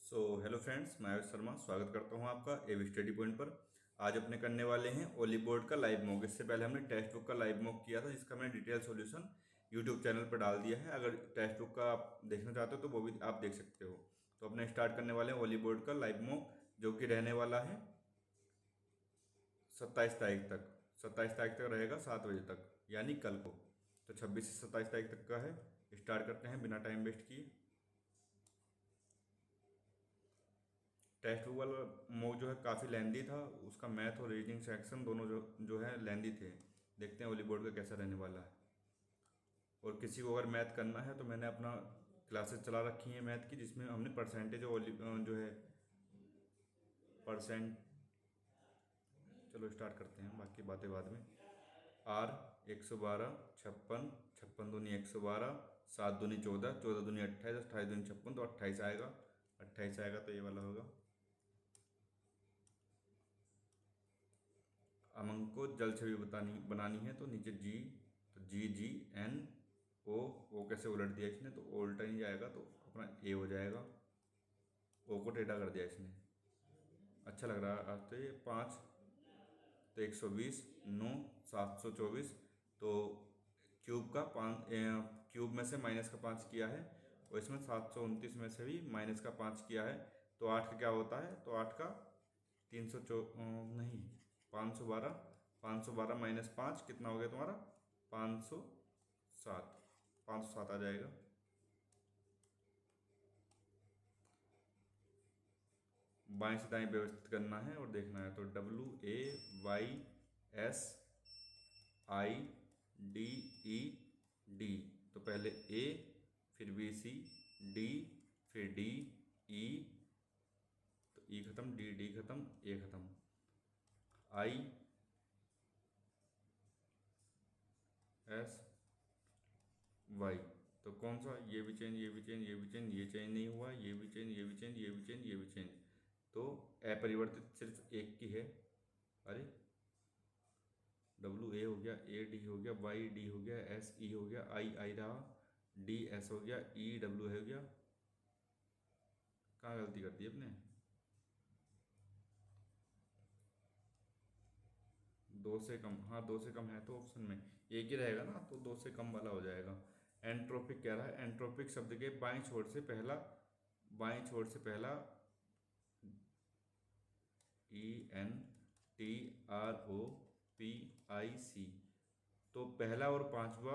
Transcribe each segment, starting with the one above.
Hello friends, मैं आयुष शर्मा स्वागत करता हूं आपका एवी स्टडी पॉइंट पर। आज अपने करने वाले हैं ओली बोर्ड का लाइव मॉक। इससे पहले हमने टेक्स्ट बुक का लाइव मॉक किया था, जिसका मैंने डिटेल सॉल्यूशन यूट्यूब चैनल पर डाल दिया है। अगर टेक्स्ट बुक का आप देखना चाहते हो तो वो भी आप देख सकते हो। तो अपने स्टार्ट करने वाले हैं ओली बोर्ड का लाइव मॉक, जो कि रहने वाला है 27 तारीख तक। 27 तारीख तक रहेगा 7 बजे तक, यानी कल को। तो 26 से 27 तारीख तक का है। स्टार्ट करते हैं बिना टाइम वेस्ट किए। टेक्स्ट बुक वाला मॉक जो है काफ़ी लेंदी था, उसका मैथ और रीजनिंग सेक्शन दोनों जो है लेंदी थे। देखते हैं ओली बोर्ड का कैसा रहने वाला है। और किसी को अगर मैथ करना है तो मैंने अपना क्लासेस चला रखी हैं मैथ की, जिसमें हमने परसेंटेज जो है परसेंट। चलो स्टार्ट करते हैं, बाकी बातें बाद में। आर 112, 56, 56 दूनी 112, 7 दूनी 14, 14 दूनी 28, 28 दूनी 56, तो 28 आएगा। 28 आएगा तो ये वाला होगा। अमंग को जल छवि बनानी है, तो नीचे जी, तो जी जी एन ओ कैसे उलट दिया इसने, तो ओ उल्टा नहीं जाएगा तो अपना ए हो जाएगा। ओ को टेढ़ा कर दिया इसने। अच्छा लग रहा है आज तो ये। 5 तो 120, 9 724, तो क्यूब का 5, क्यूब में से माइनस का 5 किया है, और इसमें 729 में से भी माइनस का 5 किया है। तो 8 का क्या होता है, तो 8 का नहीं 512, 512 माइनस 5 कितना हो गया तुम्हारा, 507, 507 आ जाएगा। बाएं से दाएं व्यवस्थित करना है और देखना है, तो WAYSIDED, तो पहले ए, फिर BC, डी, फिर डी, ई, तो ई खत्म, डी खत्म, ए खत्म, ISY। तो कौन सा, ये भी चेंज, ये भी चेंज, ये भी चेंज, ये चेंज नहीं हुआ, ये भी चेंज, ये भी चेंज, ये भी चेंज, ये भी चेंज। तो अपरिवर्तित सिर्फ एक की है। अरे WA हो गया, AD हो गया, YD हो गया, SE हो गया, I रहा, DS हो गया, EW हो गया। कहाँ गलती कर दी अपने, दो से कम, हाँ 2 से कम है तो ऑप्शन में एक ही रहेगा ना, तो 2 से कम वाला हो जाएगा। एंट्रोपिक कह रहा है, एंट्रोपिक शब्द के बाएं छोर से पहला, बाएं छोर से पहला ENTROPIC, तो पहला और पांचवा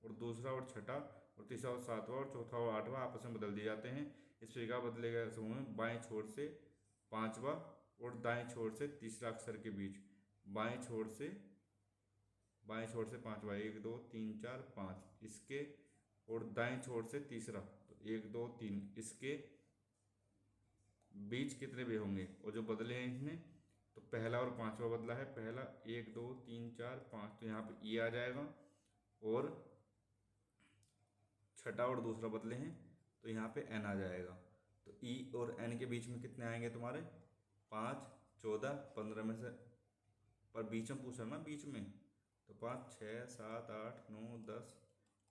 और दूसरा और छठा और तीसरा और सातवां और चौथा और आठवां आपस में बदल दिए जाते हैं। इस प्रकार बदलेगा समूह में बाएं छोर से पांचवा और दाएं छोर से तीसरा अक्षर के बीच। बाएं छोर से पांचवा, 1 2 3 4 5 इसके, और दाएं छोर से तीसरा, तो 1 2 3 इसके बीच कितने भी होंगे, और जो बदले हैं इसने, तो पहला और पांचवा बदला है। पहला 1 2 3 4 5, तो यहाँ पे ई आ जाएगा, और छठा और दूसरा बदले हैं तो यहाँ पे एन आ जाएगा। तो ई और एन के बीच में कितने आएंगे तुम्हारे, 5 14 15 में से, पर बीच में पूछ रहा ना, बीच में, तो 5 6 7 8 9 10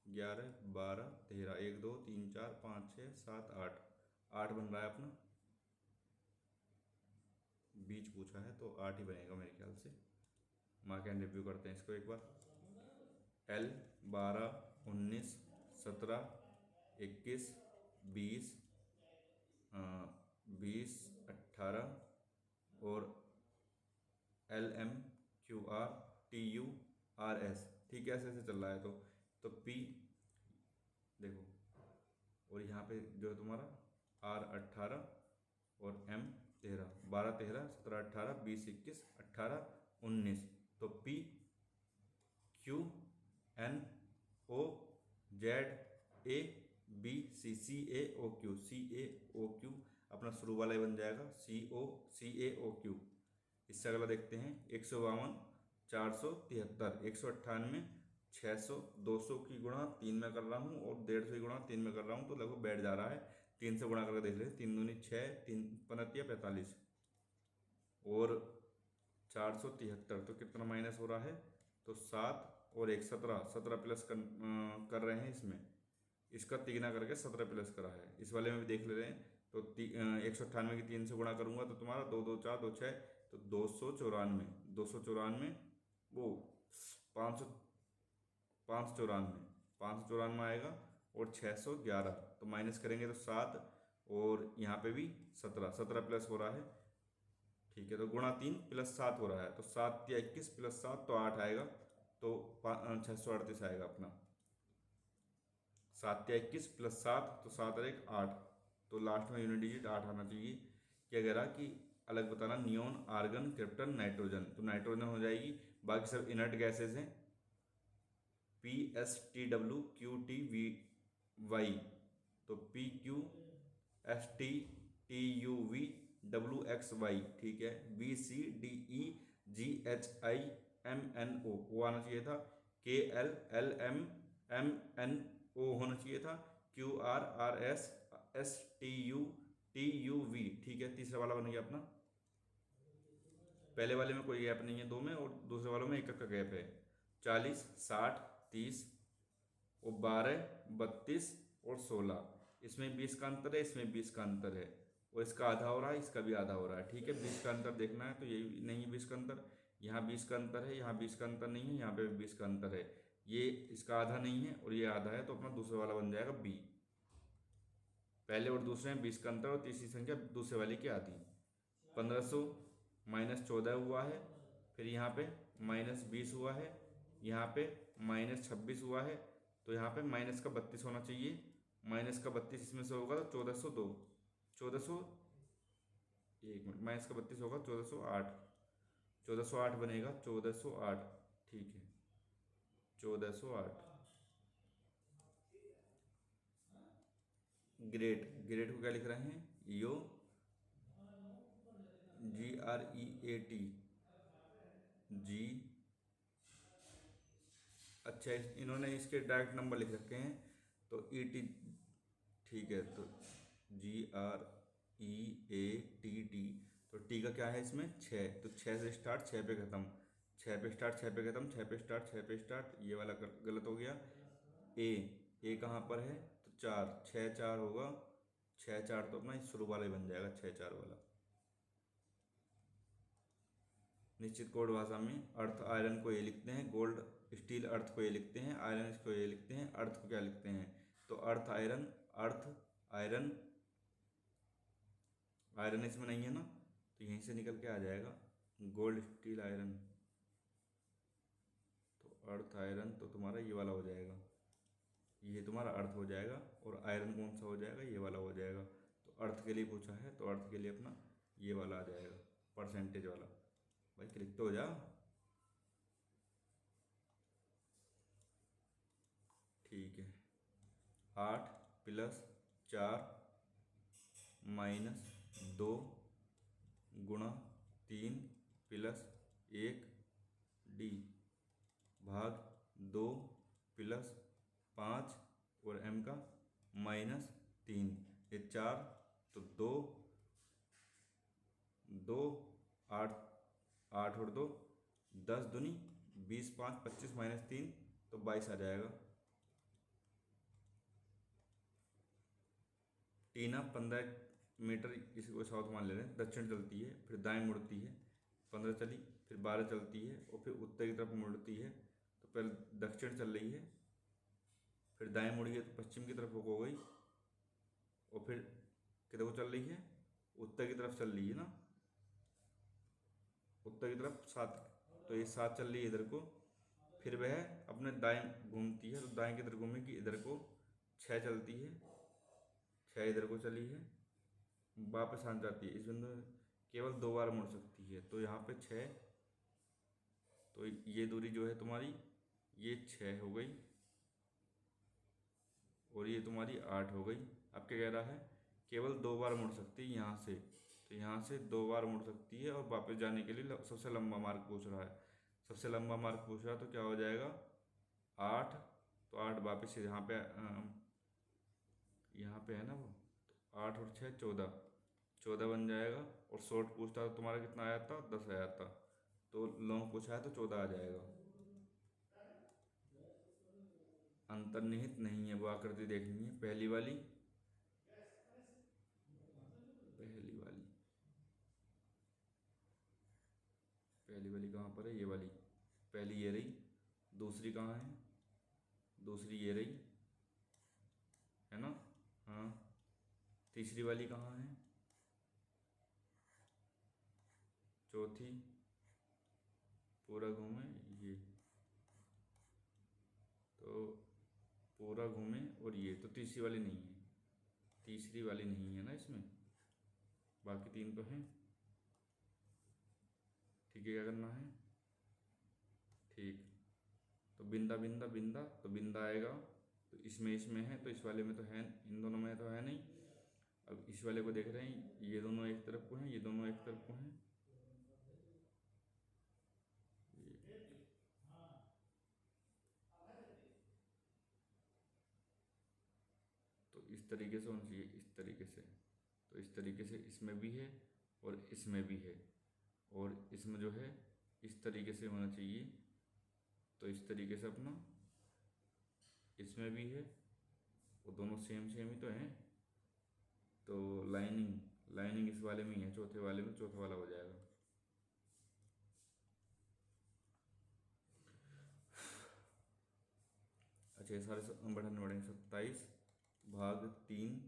11 12 13, 1 2 3 4 5 6 7 8, 8 बन रहा है अपना। बीच पूछा है तो 8 ही बनेगा मेरे ख्याल से। मार्क एंड रिव्यू करते हैं इसको एक बार। L 12 19 17 21 20 20 18, और LMQRTURS, ठीक है, ऐसे ऐसे चल रहा है। तो P देखो, और यहाँ पे जो है तुम्हारा R 18 और M 13, 12 13 17 18 20 21 18 19, तो P QNOZABCCAOQ अपना शुरू वाला ही बन जाएगा, COCAOQ। इससे अगला देखते हैं, 152 473, 198 600, 200 की गुणा 3 में कर रहा हूँ और 150 की गुणा 3 में कर रहा हूँ, तो लगभग बैठ जा रहा है। 3 से गुणा करके देख लेते, 3 दूनी 6, 3 पंतिया 45, और 473, तो कितना माइनस हो रहा है, तो 7 और 1 17, 17 प्लस कर रहे हैं इसमें, इसका तिगुना करके 17 प्लस करा है। इस वाले में भी देख ले रहे हैं, तो 198 की 3 से गुणा करूँगा तो तुम्हारा 2 2 4 2 6, तो 294, 294, वो 500, 594, 594 आएगा, और 611, तो माइनस करेंगे तो 7, और यहाँ पे भी 17, 17 प्लस हो रहा है, ठीक है, तो गुणा 3 प्लस 7 हो रहा है, तो 7 या 21 प्लस 7 तो 8 आएगा, तो 638 आएगा अपना। 7 या 21 प्लस 7, तो 7 और 1 8, तो लास्ट में यूनिट डिजिट 8 आना चाहिए। क्या कह रहा कि अलग बताना, नियोन, आर्गन, क्रिप्टन, नाइट्रोजन, तो नाइट्रोजन हो जाएगी, बाकी सब इनर्ट गैसेज हैं, PSTWQTVY, तो PQSTTUVWXY, ठीक है, BCDEGHIMNO वो आना चाहिए था, KLLMMNO होना चाहिए था, QRRSSTUTUV, ठीक है, तीसरा वाला बन गया अपना। पहले वाले में कोई गैप नहीं है, 2 में, और दूसरे वालों में 1 का गैप है। 40, 60, 30, और 12, 32 और 16, इसमें 20 का अंतर है, इसमें 20 का अंतर है, और इसका आधा हो रहा है, इसका भी आधा हो रहा है, ठीक है। 20 का अंतर देखना है तो यही नहीं है 20 का अंतर, यहाँ 20 का अंतर है, यहाँ 20 का अंतर नहीं है, यहाँ पे भी 20 का अंतर है, ये इसका आधा नहीं है और ये आधा है, तो अपना दूसरे वाला बन जाएगा बी। पहले और दूसरे में 20 का अंतर, और तीसरी संख्या दूसरे वाले की आधी। 1500 -14 हुआ है, फिर यहाँ पे -20 हुआ है, यहाँ पे -26 हुआ है, तो यहाँ पे माइनस का 32 होना चाहिए, माइनस का 32 इसमें से होगा तो 1402, 1400, 1 मिनट, माइनस का 32 होगा 1408, 1408 बनेगा, 1408, ठीक है, 1408। ग्रेट, ग्रेट को क्या लिख रहे हैं, यो, GREAT, जी, अच्छा इन्होंने इसके डायरेक्ट नंबर लिख रखे हैं, तो ET, ठीक है, तो GREATT, तो टी का क्या है इसमें 6, तो 6 से स्टार्ट, 6 पे ख़त्म, 6 पे स्टार्ट, 6 पे ख़त्म, 6 पे स्टार्ट, 6 पे स्टार्ट, ये वाला गलत हो गया। ए कहाँ पर है, तो 4, 6 4 होगा, 6 4 तो अपना शुरू वाला ही बन जाएगा, 6 4 वाला। निश्चित कोड भाषा में अर्थ आयरन को ये लिखते हैं, गोल्ड स्टील अर्थ को ये लिखते हैं, आयरन इसको ये लिखते हैं, अर्थ को क्या लिखते हैं, तो अर्थ आयरन, अर्थ आयरन, आयरन इसमें नहीं है ना, तो यहीं से निकल के आ जाएगा गोल्ड स्टील आयरन, तो अर्थ आयरन तो तुम्हारा ये वाला हो जाएगा, ये तुम्हारा अर्थ हो जाएगा, और आयरन कौन सा हो जाएगा, ये वाला हो जाएगा। तो अर्थ के लिए पूछा है, तो अर्थ के लिए अपना ये वाला आ जाएगा, परसेंटेज वाला। भाई क्लिक तो हो जा, ठीक है। 8 + 4 - 2 गुणा 3 + 1 D भाग 2 + 5 और M का -3, ये 4, तो 2 2 8, 8 और 2 10 दूनी 20, 5 25 -3, तो 22 आ जाएगा। टीना 15 मीटर, इसी को साउथ मान ले रहे हैं, दक्षिण चलती है, फिर दाएं मुड़ती है, 15 चली, फिर 12 चलती है, और फिर उत्तर की तरफ मुड़ती है, तो पहले दक्षिण चल रही है, फिर दाएं मुड़ी है तो पश्चिम की तरफ हो गई, और फिर किधर को चल रही है, उत्तर की तरफ चल रही है ना, उत्तर की तरफ 7, तो ये 7 चल रही है इधर को, फिर वह अपने दाएं घूमती है, तो दाएं किधर घूमेगी, इधर को 6 चलती है, 6 इधर को चली है, वापस आ जाती है, इस बिंदु में केवल 2 बार मुड़ सकती है, तो यहाँ पे 6, तो ये दूरी जो है तुम्हारी, ये 6 हो गई, और ये तुम्हारी 8 हो गई। अब क्या कह रहा है, केवल 2 बार मुड़ सकती है यहाँ से, तो यहाँ से 2 बार मुड़ सकती है, और वापस जाने के लिए सबसे लंबा मार्ग पूछ रहा है, सबसे लंबा मार्ग पूछ रहा है, तो क्या हो जाएगा 8, तो 8 वापस यहाँ पे है ना वो, तो 8 और 6 14, 14 बन जाएगा, और शॉर्ट पूछता तो तुम्हारा कितना आया था, 10 आया था, तो लॉन्ग पूछा है तो 14 आ जाएगा। अंतर्निहित नहीं है, वो आकृति देखनी है पहली वाली, पहली वाली कहाँ पर है, ये वाली, पहली ये रही, दूसरी कहाँ है, दूसरी ये रही, है ना, हाँ, तीसरी वाली कहाँ है, चौथी, पूरा घूमे ये, तो पूरा घूमे और ये, तो तीसरी वाली नहीं है, तीसरी वाली नहीं है ना इसमें, बाकी तीन तो हैं। ठीक है, क्या करना है, ठीक, तो बिंदा बिंदा बिंदा, तो बिंदा आएगा, तो इसमें है, तो इस वाले में तो है, इन दोनों में तो है नहीं। अब इस वाले को देख रहे हैं, ये दोनों एक तरफ को हैं, ये दोनों एक तरफ को हैं, तो इस तरीके से होना चाहिए, इस तरीके से, तो इस तरीके से इसमें भी है और इसमें भी है, और इसमें जो है इस तरीके से होना चाहिए, तो इस तरीके से अपना इसमें भी है, वो दोनों सेम सेम ही तो हैं, तो लाइनिंग लाइनिंग इस वाले में ही है, चौथे वाले में, चौथा वाला हो जाएगा। अच्छा, ये सारे बढ़ाने पड़ेंगे, 27/3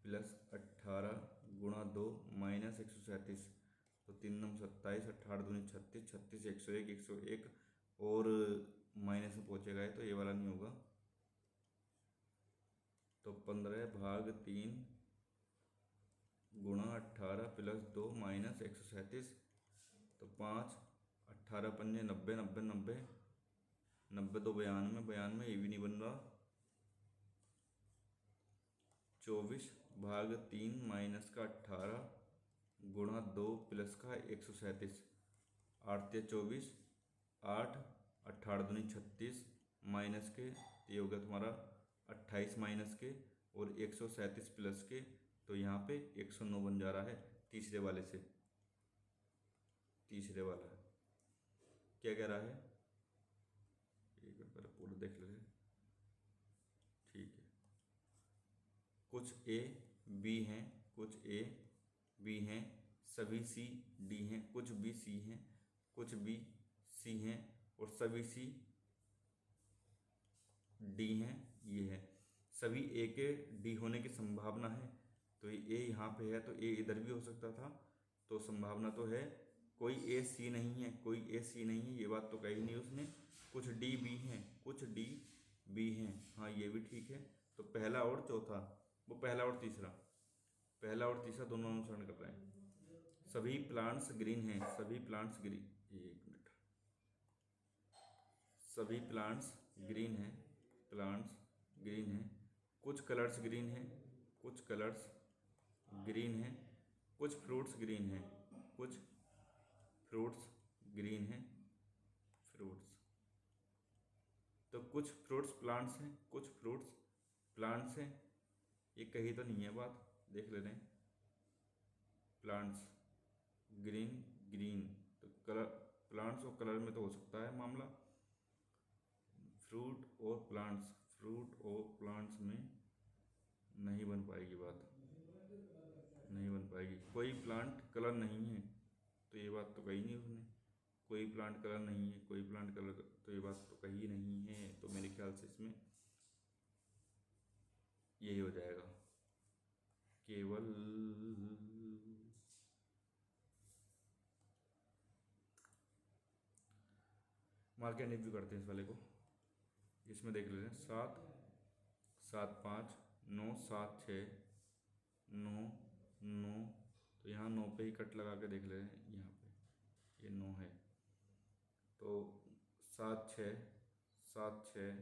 +18 × 2 - 137, तो 3×9 = 27, 18×2 = 36, 36 101, 101 और माइनस में पहुंचेगा है, तो ये वाला नहीं होगा, तो 15/3 × 18 + 2 - 137, तो 5, 18 पंजे 90, 90 90, 90 2 92, 92, ये भी नहीं बन रहा, 24/3 - -18 × 2 + 137, 8 × 24, 8, 18 × 36 माइनस के, ये हो गया तुम्हारा 28 माइनस के और 137 प्लस के, तो यहाँ पे 109 बन जा रहा है तीसरे वाले से, तीसरे वाला है, क्या कह रहा है, एक बार पहले पूरा देख लेते हैं, ठीक है, कुछ ए बी हैं, कुछ ए बी हैं, सभी सी डी हैं, कुछ बी सी हैं, कुछ बी सी हैं और सभी सी डी हैं, ये है, सभी ए के डी होने की संभावना है, तो ये ए यहाँ पे है, तो ए इधर भी हो सकता था, तो संभावना तो है, कोई ए सी नहीं है, कोई ए सी नहीं है, ये बात तो कही नहीं उसने, कुछ डी बी हैं, कुछ डी बी हैं, हाँ ये भी ठीक है, तो पहला और चौथा, वो पहला और तीसरा, पहला और तीसरा दोनों अनुसरण कर रहे हैं, सभी प्लांट्स ग्रीन हैं, सभी प्लांट्स ग्रीन, एक मिनट, सभी प्लांट्स ग्रीन हैं, प्लांट्स ग्रीन हैं, कुछ कलर्स ग्रीन हैं, कुछ कलर्स ग्रीन हैं, कुछ फ्रूट्स ग्रीन हैं, कुछ फ्रूट्स ग्रीन हैं, फ्रूट्स, तो कुछ फ्रूट्स प्लांट्स हैं, कुछ फ्रूट्स प्लांट्स हैं, ये कही तो नहीं है बात, देख ले रहे हैं, प्लांट्स ग्रीन ग्रीन, तो कलर प्लांट्स और कलर में तो हो सकता है मामला, फ्रूट और प्लांट्स, फ्रूट और प्लांट्स में नहीं बन पाएगी बात, नहीं बन पाएगी, कोई प्लांट कलर नहीं है, तो ये बात तो कही नहीं उसने, कोई प्लांट कलर नहीं है, कोई प्लांट कलर, तो ये बात तो कही नहीं है, तो मेरे ख्याल से इसमें यही हो जाएगा, केवल मार्क एंड भी करते हैं इस वाले को, इसमें देख लेते हैं, 7 7 5 9 7 6 9 9, तो यहाँ 9 पे ही कट लगा के देख ले रहे हैं, यहाँ पे ये 9 है, तो 7 6 7 6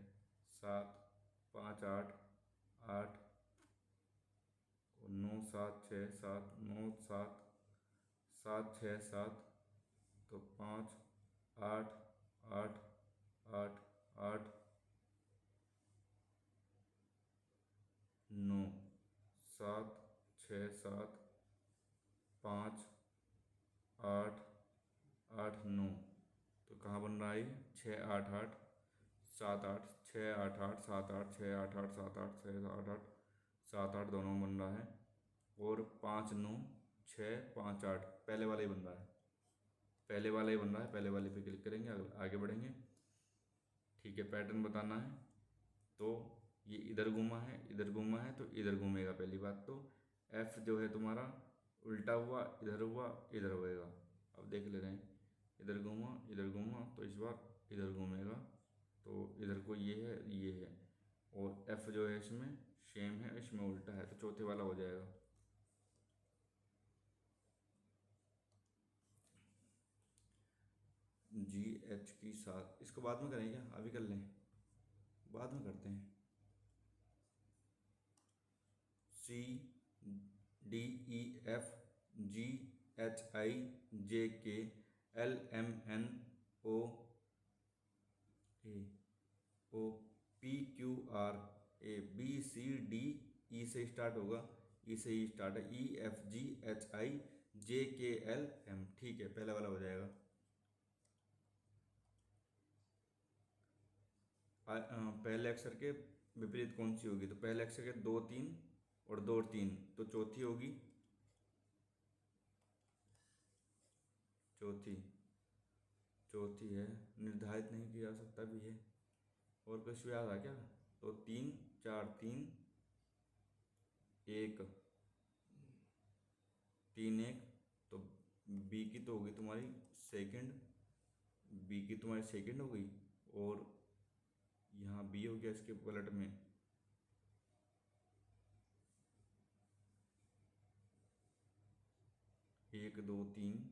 7 5 8 8 और 9 7 6 7 9 7 7 6 7, तो 5 8 8 8 8 9 7 6 7 5 8 8 9, तो कहाँ बन रहा है, 6 8 8 7 8, 6 8 8 7 8 6 8 8 7 8 6 8 8 7 8 दोनों बन रहा है, और 5 9 6 5 8 पहले वाला ही बन रहा है, पहले वाला ही बन रहा है, पहले वाले पे क्लिक करेंगे, आगे बढ़ेंगे। ठीक है, पैटर्न बताना है तो ये इधर घूमा है, इधर घूमा है तो इधर घूमेगा पहली बात तो। एफ जो है तुम्हारा उल्टा हुआ, इधर हुआ, इधर होएगा। अब देख ले रहे हैं, इधर घूमा, इधर घूमा तो इस बार इधर घूमेगा, तो इधर को ये है। और एफ जो है इसमें सेम है, इसमें उल्टा है, तो चौथे वाला हो जाएगा। जी एच की साथ, इसको बाद में करें क्या, अभी कर लें? बाद में करते हैं। C D E F G H I J K L M N O A O P Q R A B C D, E से स्टार्ट होगा, ई से ही स्टार्ट है, ई F G H I J K L M. ठीक है, पहला वाला हो जाएगा। पहले अक्षर के विपरीत कौन सी होगी, तो पहले अक्षर के 2 3 और 2 और 3, तो चौथी होगी, चौथी चौथी है, निर्धारित नहीं किया जा सकता भी है। और कुछ याद आ क्या, तो 3 4 3 1 3 1, तो बी की तो होगी तुम्हारी सेकंड, बी की तुम्हारी सेकंड हो गई, और यहाँ बी हो गया इसके पलट में। 1 2 3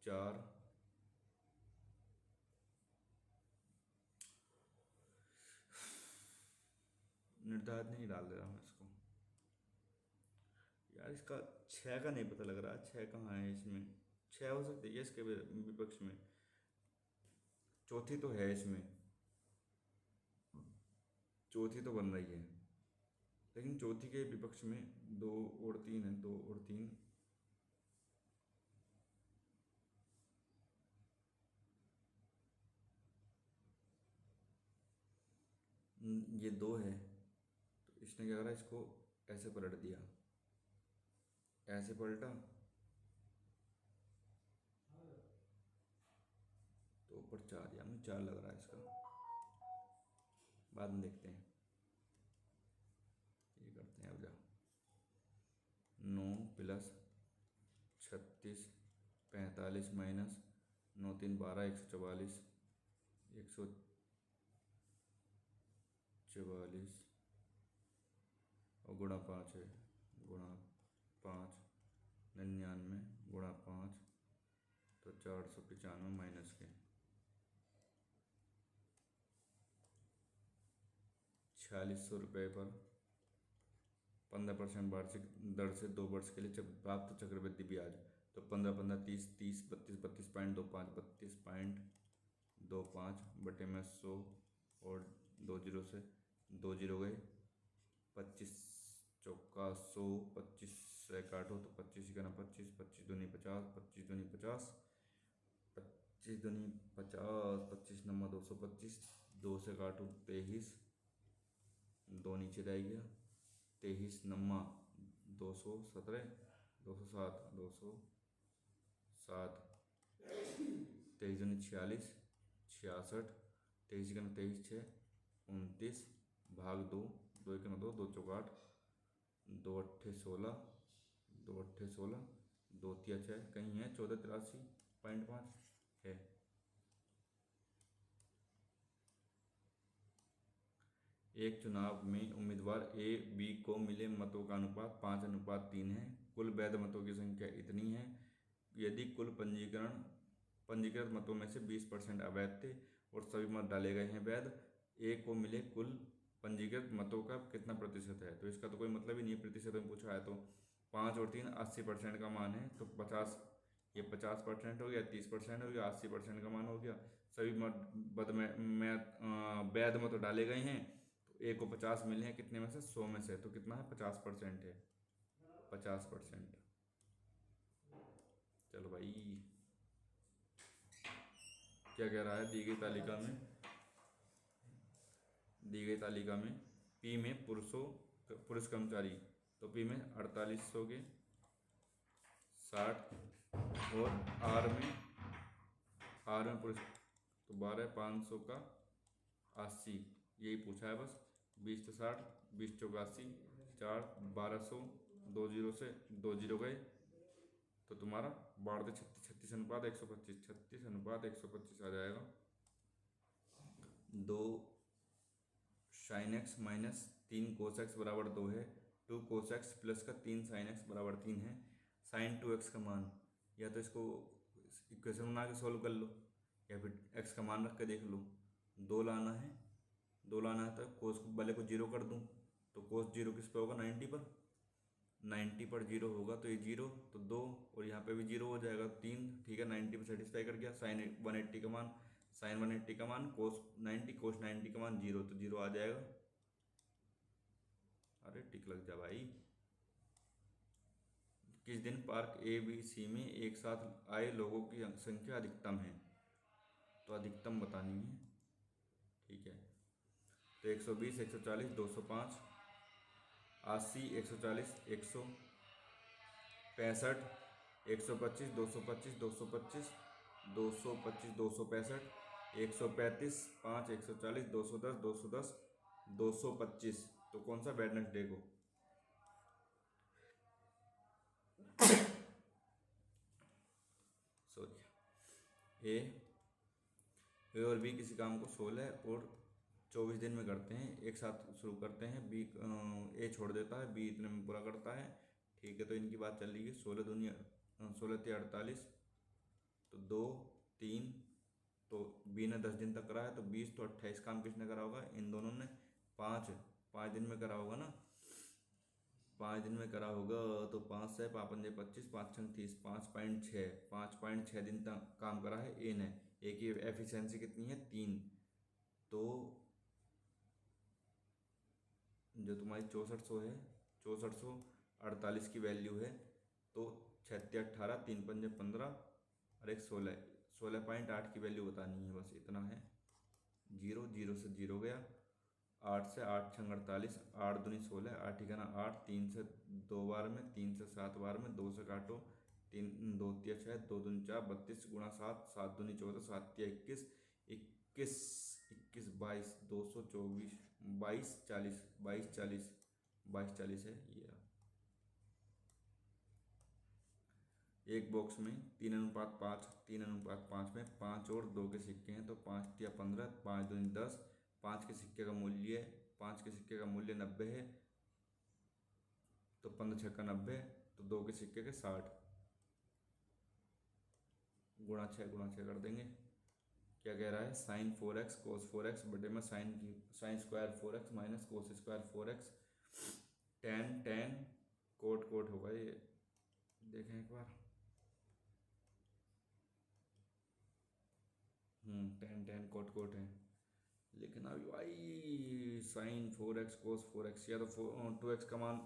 4, निर्धारित नहीं डाल दे रहा मैं इसको यार, इसका 6 का नहीं पता लग रहा, 6 कहाँ है इसमें, 6 हो सकती है इसके विपक्ष में, चौथी तो है इसमें, चौथी तो बन रही है, लेकिन चौथी के विपक्ष में 2 और 3 है, 2 और 3, ये 2 है, तो इसने क्या करा, इसको ऐसे पलट दिया, ऐसे पलटा तो ऊपर 4, यानी 4 लग रहा है इसका, बाद में देखते हैं। ये करते हैं, अब जा 9 + 36 45 माइनस 9 3 12 144, 144 और गुणा 5 है, गुणा 5 99 गुणा 5 तो 495 माइनस के 4600 रुपये पर 15% वार्षिक दर से 2 वर्ष के लिए जब प्राप्त चक्रवृद्धि ब्याज, तो 15 15 30 30 32 32.25 32.25 बटे में 100 और 2 जीरो से 2 जीरो गए, 25 चौका 100, 25 से काटो तो 25 का ना 25, 25 दूनी 50, 25 दूनी 50, 25 दूनी 50, 25 नम्मा 225, 2 से काटो 23, 2 नीचे रह गया, 23 नम्मा 217, 207, 207, 23 दूनी 46, 66, 23 का 23 6 29 भाग 2, 2 एक 2, 2 चौका 8, 2 अट्ठे 16, 2 अट्ठे 16, 2 तिया 6 कहीं है, 1483.5 है। एक चुनाव में उम्मीदवार ए बी को मिले मतों का अनुपात 5:3 है, कुल वैध मतों की संख्या इतनी है, यदि कुल पंजीकृत मतों में से 20% अवैध थे और सभी मत डाले गए हैं वैध, ए को मिले कुल पंजीकृत मतों का कितना प्रतिशत है, तो इसका तो कोई मतलब ही नहीं है, प्रतिशत में पूछा है तो 5 और 3 80% का मान है, तो 50, ये 50% हो गया, 30% हो गया, 80% का मान हो गया, सभी मत बद में वैध मत डाले गए हैं, तो ए को 50 मिले हैं, कितने में से 100 में से, तो कितना है 50% है, 50%। चलो भाई, क्या कह रहा है, दी गई तालिका में पी में पुरुष कर्मचारी, तो पी में 4800 के 60 और आर में आर में पूरे तो 12 500 का 80, यही पूछा है बस। 20 तो 60, 20 चौका 80, 4 1200, 2 जीरो से 2 जीरो गए, तो तुम्हारा 12 36 36 अनुपात 125, 36 अनुपात 125 आ जाएगा। 2 sine x minus 3 cos x बराबर 2 है। 2 कोस एक्स प्लस का 3 साइन एक्स बराबर 3 है। साइन 2x का मान, या तो इसको इक्वेशन बना के सॉल्व कर लो, या फिर x का मान रख के देख लो। 2 लाना है, 2 लाना है तो कोस वाले को जीरो कर दूँ, तो कोस जीरो किस पे होगा, 90 पर। 90 पर जीरो होगा तो ये जीरो, तो 2, और यहाँ पे भी जीरो हो जाएगा 3, ठीक है। 90 पर सेटिस्फाई कर गया। साइन 180 का मान, साइन 180 का मान कोस 90, कोस 90 का मान जीरो, तो जीरो आ जाएगा। अरे टिक लग जा भाई। किस दिन पार्क ए बी सी में एक साथ आए लोगों की संख्या अधिकतम है, तो अधिकतम बतानी है, ठीक है। तो 120 140 205, 80 140 100, 65 125 225 225 225 265, 135 5 140 210 210 225। तो कौन सा वेडनेसडे को, सॉरी, ए और बी किसी काम को 16 और 24 दिन में करते हैं, एक साथ शुरू करते हैं। बी ए छोड़ देता है, बी इतने में पूरा करता है, ठीक है। तो इनकी बात चल रही है 16 दुनिया 16 × 48, तो 2 3, तो बी ने 10 दिन तक करा है, तो 20 तो 28 काम किसने करा होगा, इन दोनों ने। 5 5 दिन में करा होगा ना, 5 दिन में करा होगा, तो 5 से 5 5 5 30, 5.6 5.6 दिन तक काम करा है ए ने। ए की एफिशिएंसी कितनी है, 3। तो जो तुम्हारी 6400 है, 6400 48 की वैल्यू है, तो 36 18 3 पंजे 15 और एक 16, 16.8 की वैल्यू बतानी है, बस इतना है। जीरो जीरो से जीरो गया, 8 से 8 छंग 48, 8 दूनी 16, 8 ठिकाना 8, 3 से 2 बार में, 3 से 7 बार में, 2 से काटो, 3 2 तिया 6, 2 दूनी 4, 32 गुणा 7, 7 दूनी 14, 7 तिया 21, 21 21 22 224, 22 40 22 40 22 40 है ये। एक बॉक्स में 3:5 3:5 में 5 और 2 के सिक्के हैं, तो 5 तिया 15, 5 दूनी 10, 5 के सिक्के का मूल्य 5 के सिक्के का मूल्य 90 है, तो 15 छक्का 90, तो 2 के सिक्के के 60, गुणा 6 कर देंगे। क्या कह रहा है, साइन 4x कोस 4x बटे में sine square 4x minus cos square 4x, tan tan cot cot होगा ये, देखें एक बार। टेन टेन कोट कोट है, लेकिन अभी भाई साइन 4x कोस 4x, या तो 2x का मान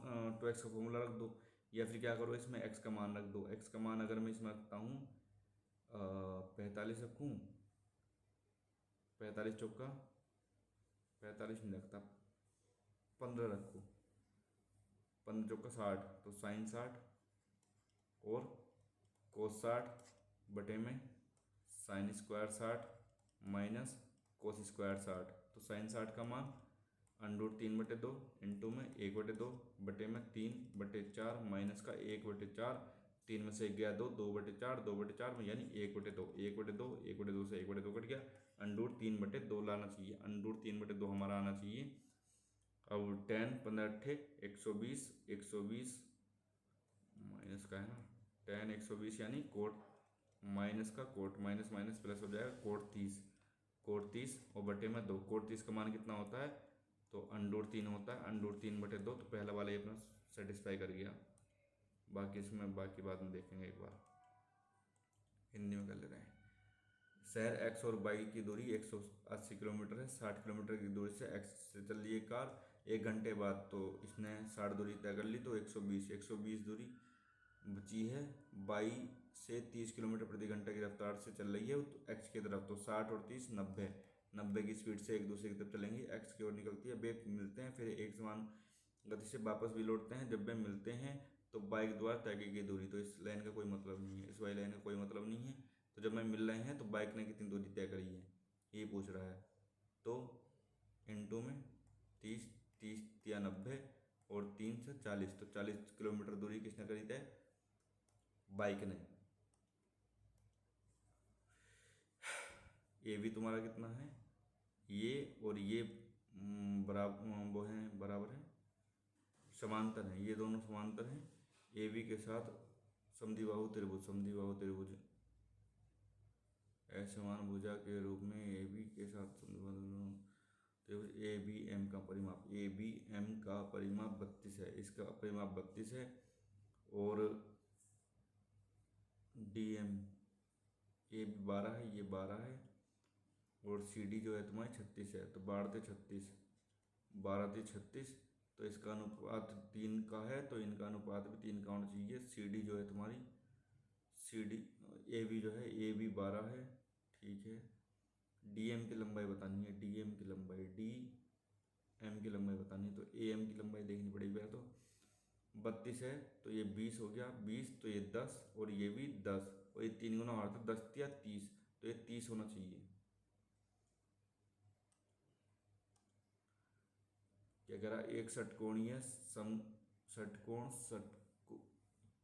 2x का फॉर्मूला रख दो, या फिर क्या करो, इसमें x का मान रख दो। x का मान अगर मैं इसमें रखता हूँ 45 रखूँ, 45 चौका 45 नहीं रखता, 15 रखूँ, 15 चौका 60, तो साइन 60 और कोस 60 बटे में sine square 60 minus cos square 60, तो साइन 60 का मान √3/2 इंटू में 1/2 बटे में 3/4 माइनस का 1/4, 3 में से 1 गया 2, 2/4 2/4 में, यानी 1/2 1/2 1/2 से 1/2 कट गया, √3/2 लाना चाहिए, √3/2 हमारा आना चाहिए। अब 10 15 अट्ठे 120 120 माइनस का है ना, 10 120 यानी कोट माइनस का कोट, माइनस माइनस प्लस हो जाएगा, कोट 30 और बटे में 2, कोट 30 का मान कितना होता है, तो √3 होता है, √3/2, तो पहला वाला ये अपना सेटिस्फाई कर गया। बाकी इसमें बाकी बाद में देखेंगे, एक बार हिंदी में कर ले रहे हैं। शहर एक्स और वाई की दूरी 180 किलोमीटर है, 60 किलोमीटर की दूरी से एक्स से चल रही है कार, 1 घंटे बाद तो इसने 60 दूरी तय कर ली, तो 120 दूरी बची है। वाई से 30 किलोमीटर प्रति घंटा की रफ्तार से चल रही है तो एक्स की तरफ, तो 60 और 30 90 की स्पीड से एक दूसरे की तरफ चलेंगी, एक्स की ओर निकलती है। वे मिलते हैं, फिर एक समान गति से वापस भी लौटते हैं। जब वे मिलते हैं तो बाइक द्वारा तय की गई दूरी, तो इस लाइन का कोई मतलब नहीं है, इस वाली लाइन का कोई मतलब नहीं है, तो जब मैं मिल रहे हैं तो बाइक ने कितनी दूरी तय करी है ये पूछ रहा है। तो इंटू में 30, 30 या 90 और 3 से 40, तो 40 किलोमीटर दूरी किसने करी तय? बाइक ने। ये भी तुम्हारा कितना है, ये और ये बराबर वो हैं, बराबर है, समांतर हैं, ये दोनों समांतर हैं। ए बी के साथ समद्विबाहु त्रिभुज, समद्विबाहु त्रिभुज असमान भुजा के रूप में ए बी के साथ त्रिभुज ए बी एम का परिमाप, ए बी एम का परिमाप 32 है, इसका परिमाप 32 है। और डी एम, ए बी 12 है, ये 12 है। और सी डी जो है तुम्हारी 36 है, तो 12 से 36, 12 से 36, तो इसका अनुपात 3 का है, तो इनका अनुपात भी 3 का होना चाहिए। सी डी जो है तुम्हारी, सी डी ए बी जो है, ए बी 12 है, ठीक है। डी एम की लंबाई बतानी है, डी एम की लंबाई, डी एम की लंबाई बतानी है, तो ए एम की लंबाई देखनी पड़ेगी पहले। तो 32 है तो ये 20 हो गया, 20 तो ये 10 और ये भी 10, और ये 3 गुना और था 10 या 30, तो ये 30 होना चाहिए। क्या कह रहा है? एक षटकोणीय सम षटकोण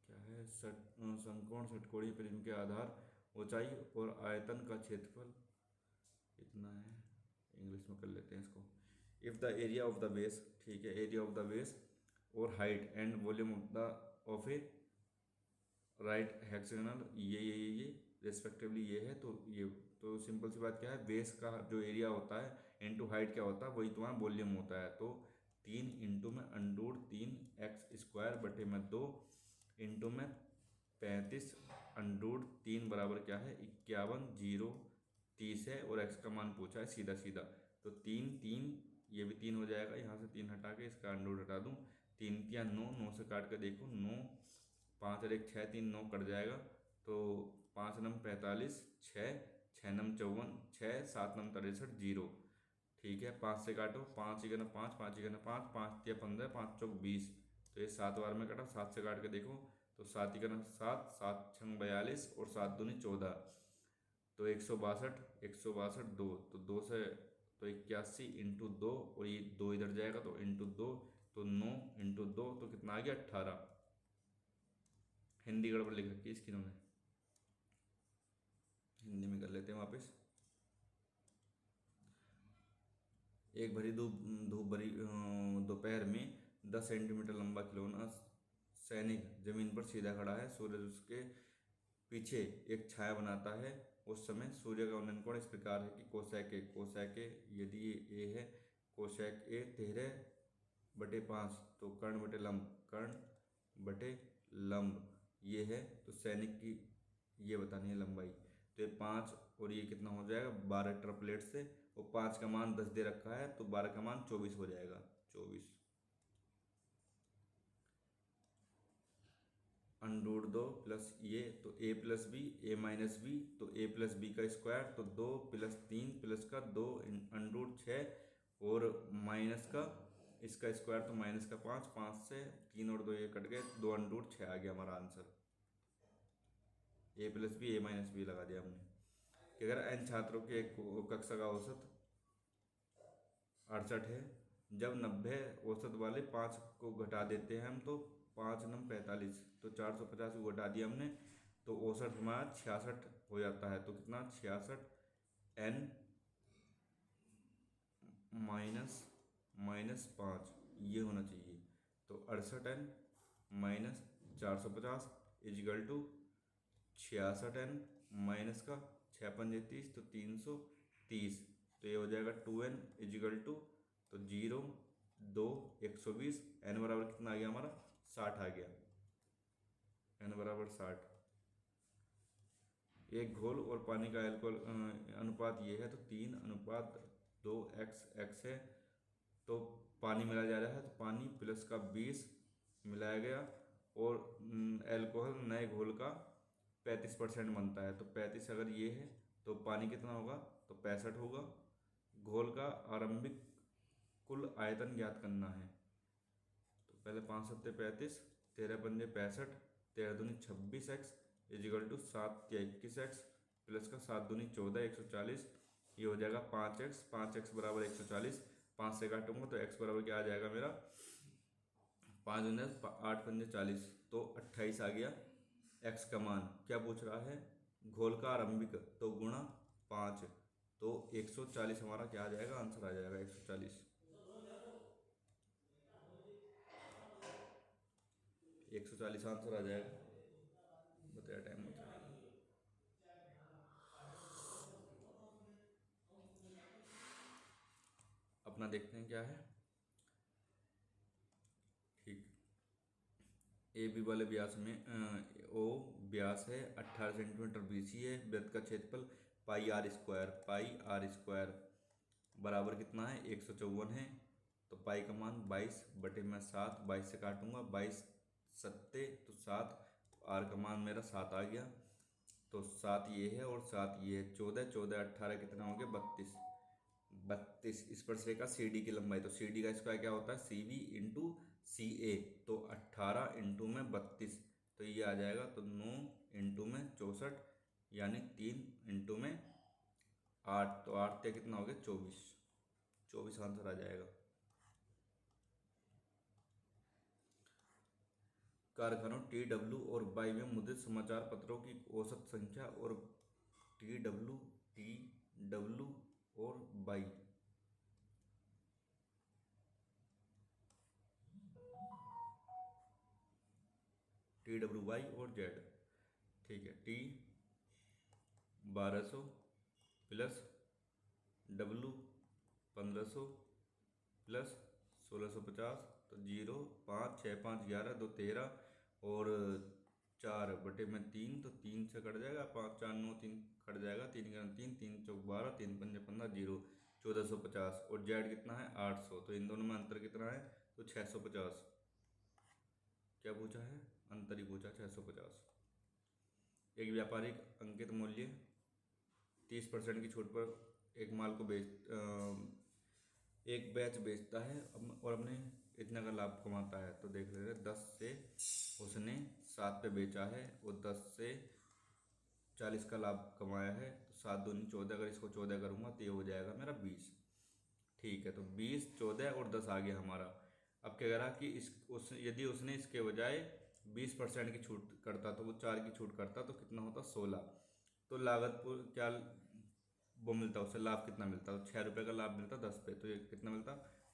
क्या है समकोण षटकोणीय प्रिज्म के आधार, ऊंचाई और आयतन का क्षेत्रफल कितना है, इंग्लिश में कर लेते हैं इसको। If the area of the base, ठीक है, एरिया ऑफ द बेस और height and volume of A right hexagonal, ये रेस्पेक्टिवली ये है, तो ये तो सिंपल सी बात क्या है, बेस का जो एरिया होता है इनटू हाइट क्या होता है, वही तुम्हारा वॉल्यूम होता है। तो 3 इंटू में अंडूर 3 एक्स स्क्वायर बटे में 2 इंटू में 35 अंडूर 3 बराबर क्या है 51, 0 30 है, और एक्स का मान पूछा है सीधा सीधा, तो 3 3 ये भी 3 हो जाएगा, यहाँ से 3 हटा के इसका अंडूर हटा दूँ, 3 या 9, 9 से काट के देखो 9, 5 और 1 6, 3 9 कट जाएगा, तो 5 नम 45, 6 6 नम 54, 6 7 नम 63, 0, ठीक है। 5 से काटो, 5 1 5, 5 1 5, 5 या 15, 5 चौक 20, तो ये 7 बार में कटा। 7 से काट के देखो तो 7 1 7, 7 6 42 और 7 दूनी 14, तो 162, 162 2, तो 2 से तो 81 इंटू 2, और ये 2 इधर जाएगा तो इंटू 2, तो 9 इंटू 2, तो कितना आ गया 18। हिंदी गड़बड़ लिख रखी है इसकी इन्होंने, हिंदी में कर लेते हैं वापस। एक भरी धूप भरी दोपहर में 10 सेंटीमीटर लंबा खिलौना सैनिक जमीन पर सीधा खड़ा है, सूरज उसके पीछे एक छाया बनाता है। उस समय सूर्य का उन्नयन कोण इस प्रकार है कि कोसैक ए यदि ये ए है, कोसैक ए 13/5, तो कर्ण बटे लंब, कर्ण बटे लंब ये है, तो सैनिक की ये बतानी है लंबाई, तो ये 5 और ये कितना हो जाएगा 12 ट्रिपलेट से, और 5 का मान 10 दे रखा है, तो 12 का मान 24 हो जाएगा, 24 अंडूर 2 प्लस ये, तो ए प्लस बी, ए माइनस बी, तो ए प्लस बी का स्क्वायर, तो 2 प्लस 3 प्लस का 2 अंडूर 6, और माइनस का इसका स्क्वायर, तो माइनस का 5, 5 से 3 और 2 ये कट गए, 2 अंडूर 6 आ गया हमारा आंसर। ए प्लस बी, ए माइनस बी लगा दिया हमने। कि अगर n छात्रों के एक कक्षा का औसत 68 है, जब 90 औसत वाले 5 को घटा देते हैं हम, तो 5 नम 45, तो 450 को घटा दिया हमने, तो औसत हमारा 66 हो जाता है, तो कितना 66 n माइनस 5 ये होना चाहिए, तो 68 n minus 450 equal to 66 n minus का 6 पंजे 30, तो 330, तो ये हो जाएगा 2n इजिकल टू, तो 0 2 120, n बराबर कितना आ गया हमारा 60 आ गया, n बराबर 60। एक घोल और पानी का एल्कोहल अनुपात ये है, तो 3:2 x है, तो पानी मिलाया जा रहा है, तो पानी प्लस का 20 मिलाया गया, और एल्कोहल नए घोल का 35% बनता है, तो 35 अगर ये है तो पानी कितना होगा, तो 65 होगा। घोल का आरंभिक कुल आयतन ज्ञात करना है, तो पहले 5 सत्ते 35, 13 पंजे 65, 13 दूनी 26x इजिकल टू 7 या 21x प्लस का 7 दूनी 14 140, ये हो जाएगा 5x, 5x बराबर 140, 5 से काटूंगा तो x बराबर क्या आ जाएगा मेरा 5 दूनी 8 पंजे 40, तो 28 आ गया। x का मान क्या पूछ रहा है, घोल का आरंभिक, तो गुणा 5, तो 140 हमारा क्या आ जाएगा, आंसर आ जाएगा 140। 140 आंसर आ जाएगा। बताया टाइम हो जाएगा। अपना देखते हैं क्या है। ठीक, ए बी वाले व्यास में ओ व्यास है 18 सेंटीमीटर, बीसी है, वृत्त का क्षेत्रफल पाई आर स्क्वायर बराबर कितना है 154 है। तो पाई का मान 22 बटे में 7, 22 से काटूंगा 22 सत्ते तो 7, आर का मान मेरा 7 आ गया, तो 7 ये है और 7 ये है, 14 14 18 कितना हो गया 32, 32 इस पर से का सी डी की लंबाई, तो सी डी का स्क्वायर क्या होता है सी बी इंटू सी ए, तो 18 इंटू में 32, तो ये आ जाएगा, तो 9 इंटू में 64, यानी 3 इंटू में 8, तो 8 ते कितना हो गया 24, 24 आंसर आ जाएगा। कारखानों टी डब्ल्यू और बाई में मुद्रित समाचार पत्रों की औसत संख्या, और टी डब्ल्यू और बाई, टी डब्ल्यू वाई और जेड। ठीक है, टी 1200 प्लस डब्ल्यू 1500 प्लस 1650, तो 0 5 6 5 11 2 13 और 4 बटे में 3, तो 3 से कट जाएगा, 5 4 9 3 कट जाएगा, 3 का 3 3 चौक 12 3 पंजे 15 0 1450, और जेड कितना है 800, तो इन दोनों में अंतर कितना है, तो 650। क्या पूछा है, अंतर ही पूछा 650। एक व्यापारिक अंकित मूल्य 30% की छूट पर एक माल को एक बैच बेचता है और अपने इतना का लाभ कमाता है, तो देख लेते हैं 10 से उसने 7 पे बेचा है और 10 से 40 का लाभ कमाया है, तो 7 दूनी 14, अगर इसको 14 करूँगा तो ये हो जाएगा मेरा 20। ठीक है, तो 20 14 और 10 आ गया हमारा। अब क्या करा कि यदि उसने इसके बजाय 20% की छूट करता, तो वो 4 की छूट करता तो कितना होता 16, तो लागत पर क्या वो मिलता, उससे लाभ कितना मिलता, तो 6 रुपये का लाभ मिलता 10 पे, तो ये कितना मिलता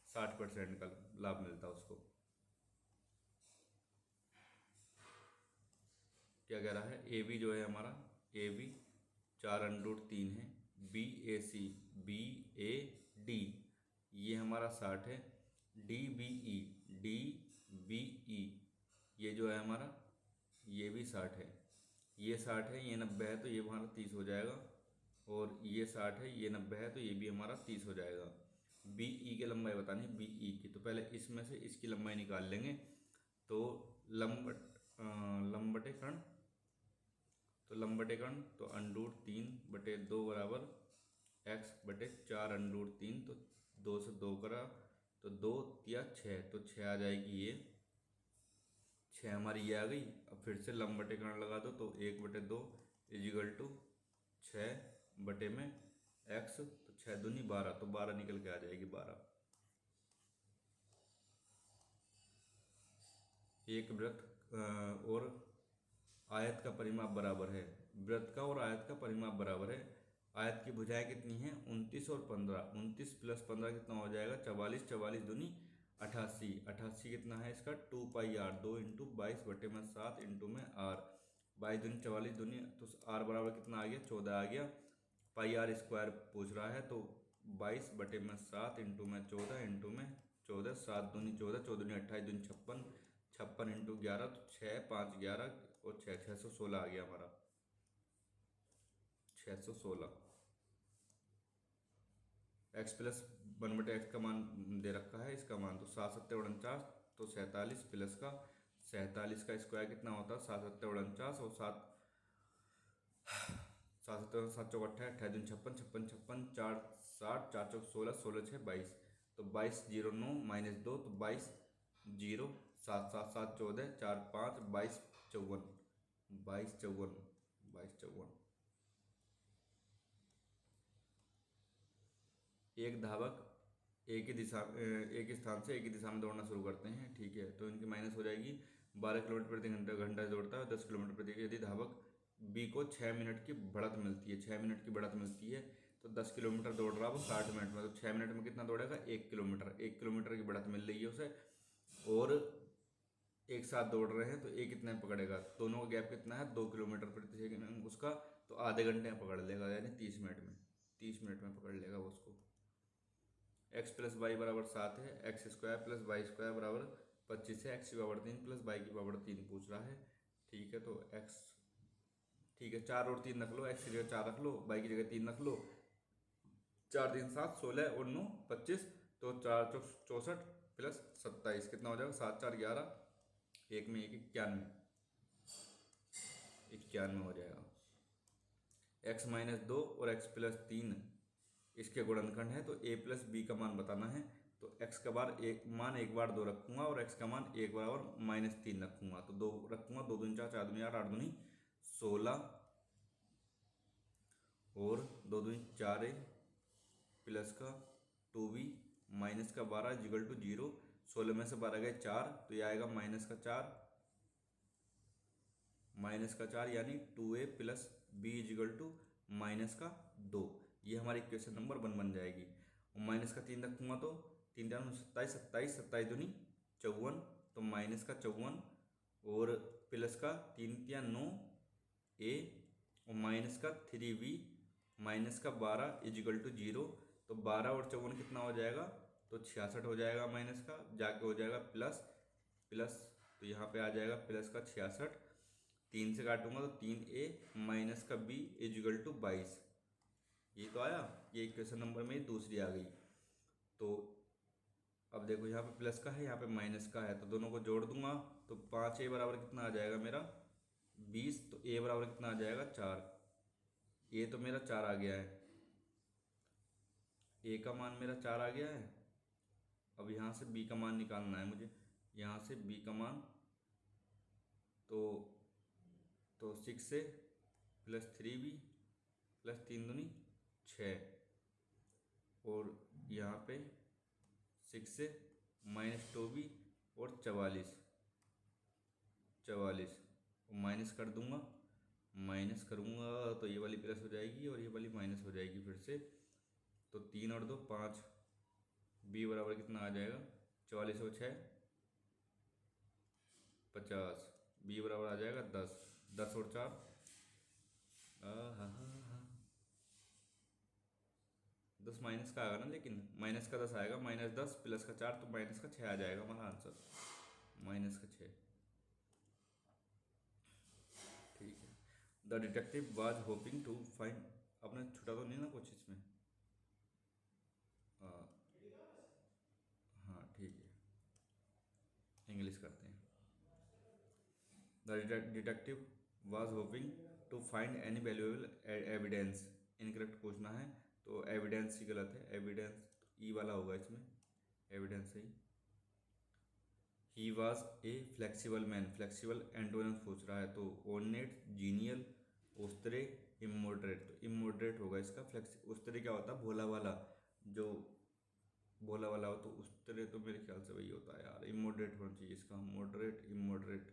60% का लाभ मिलता उसको। क्या कह रहा है, ए बी जो है हमारा, ए बी 4√3 है, बी ए डी ये हमारा 60 है, डी बी ई ये जो है हमारा ये भी 60 है, ये 60 है, ये 90 है, तो ये हमारा 30 हो जाएगा, और ये 60 है, ये 90 है, तो ये भी हमारा 30 हो जाएगा। बी ई की लंबाई बतानी है, बी ई की, तो पहले इसमें से इसकी लंबाई निकाल लेंगे, तो लंबटे कर्ण, तो लंबटे कर्ण तो √3/2 बराबर x बटे 4√3, तो 2 से 2 करा तो 2 या 6, तो 6 आ जाएगी, ये 6 हमारी ये आ गई। अब फिर से लंबटे कर्ण लगा दो, तो 1/2 इजिकल टू 6 बटे में x, तो 6 दूनी 12, तो 12 निकल के आ जाएगी 12। एक वृत्त और आयत का परिमाप बराबर है, वृत्त का और आयत का परिमाप बराबर है। आयत की भुजाएं कितनी हैं 29 और 15, 29 प्लस 15 कितना हो जाएगा 44, 44 दूनी 88, 88 कितना है इसका 2πr, 2 इंटू 22/7 इंटू में r, 22 दूनी 44 दूनी, तो r बराबर कितना आ गया 14 आ गया। पाई आर स्क्वायर पूछ रहा है, तो 22/7 इंटू में 14 इंटू में 14, 7 दूनी 14, 14 दूनी 28 दूनी 56, 56 इंटू 11, तो 6 5 11 और 6 616 आ गया हमारा 616। x प्लस 1/x का मान दे रखा है, इसका मान तो 7 7 49, तो 47 प्लस का 47 का स्क्वायर कितना होता है 7 7 49, और 7 7 7 7 चौक 28, 28 दूनी 56, 56 56 4 60, 4 चौक 16, 16 6 22, तो 22 0 9 -2, तो 22 0 7 7 7 14 4 5 22 54, 22 54 22 54। एक धावक एक स्थान से एक ही दिशा में दौड़ना शुरू करते हैं, ठीक है, तो इनकी माइनस हो जाएगी। 12 किलोमीटर प्रति घंटा घंटा दौड़ता है, 10 किलोमीटर प्रति, यदि धावक बी को 6 मिनट की बढ़त मिलती है, 6 मिनट की बढ़त मिलती है, तो 10 किलोमीटर दौड़ रहा है वो 60 मिनट में, तो 6 मिनट में कितना दौड़ेगा? 1 किलोमीटर, 1 किलोमीटर की बढ़त मिल रही है उसे, और एक साथ दौड़ रहे हैं, तो एक कितने में पकड़ेगा? दोनों का गैप कितना है? 2 किलोमीटर प्रति सेकंड उसका, तो आधे घंटे में पकड़ लेगा, यानी 30 मिनट में, 30 मिनट में पकड़ लेगा वो उसको। एक्स प्लस वाई बराबर 7 है, x square plus y square बराबर 25 है, एक्स की पावर 3 प्लस वाई की पावर 3 पूछ रहा है, ठीक है, तो एक्स, ठीक है, 4 और 3 रख लो, एक्स की जगह 4 रख लो, वाई की जगह 3 रख लो, 4 3 7 16 और 9 25, तो 4 64 प्लस 27 कितना हो जाएगा? 7 4 11, एक में एक 91, 91 हो जाएगा। एक्स माइनस 2 और एक्स प्लस 3 इसके गुणनखंड है, तो ए प्लस बी का मान बताना है, तो एक्स का मान एक बार 2 रखूंगा और एक्स का मान एक बराबर -3 रखूंगा, तो 2 रखूंगा, 2 दूनी 4 4 दूनी 8 8 दूनी 16 और 2 दूनी 4 प्लस का 2b माइनस का 12 इक्वल टू 0, 16 में से 12 गए 4, तो ये आएगा -4 यानी 2a plus B equal to -2, ये हमारी इक्वेशन नंबर 1 बन जाएगी। और माइनस का 3 रखूंगा, तो 3 3 27 27 27 दूनी 54, तो -54 और प्लस का 3 3 9 a और माइनस का 3b माइनस का 12 इक्वल टू 0, तो 12 और 54 कितना हो जाएगा? तो 66 हो जाएगा, माइनस का जाके हो जाएगा प्लस प्लस, तो यहाँ पे आ जाएगा प्लस का 66, 3 से काटूंगा तो 3a माइनस का b इक्वल टू 22, ये तो आया, ये इक्वेशन नंबर में दूसरी आ गई। तो अब देखो यहाँ पे प्लस का है, यहाँ पे माइनस का है, तो दोनों को जोड़ दूंगा, तो 5a बराबर कितना आ जाएगा मेरा? 20, तो a बराबर कितना आ जाएगा? 4, a तो मेरा 4 आ गया है, a का मान मेरा 4 आ गया है। अब यहाँ से b का मान निकालना है मुझे, यहाँ से b का मान, तो 6 से प्लस 3b प्लस 3 दूनी 6, और यहाँ पे 6 से -2b और 44 44, और माइनस कर दूंगा, माइनस करूँगा तो ये वाली प्लस हो जाएगी और ये वाली माइनस हो जाएगी फिर से, तो 3 और 2 5, b बराबर कितना आ जाएगा? 44 और 6 50, b बराबर आ जाएगा 10, 10 और 4 10 माइनस का आएगा ना, लेकिन माइनस का 10 आएगा, -10 प्लस का 4, तो माइनस का 6 आ जाएगा हमारा आंसर, -6, ठीक है। The detective was hoping to find, आपने छुटा तो नहीं ना कुछ इसमें? हाँ हाँ, ठीक है, इंग्लिश करते हैं। The detective was hoping to find any valuable evidence, incorrect पूछना है, तो एविडेंस ही गलत है, एविडेंस ई वाला होगा इसमें, एविडेंस सही। He was a flexible man, flexible antonyms पूछ रहा है, तो ओनेट, जीनियल, उस्तरे, इमोडरेट, तो इमोडरेट होगा इसका। उस्तरे क्या होता है? भोला वाला, जो भोला वाला हो, तो उस्तरे तो मेरे ख्याल से वही होता है यार, इमोडरेट होना चाहिए इसका, मॉडरेट, इमोडरेट,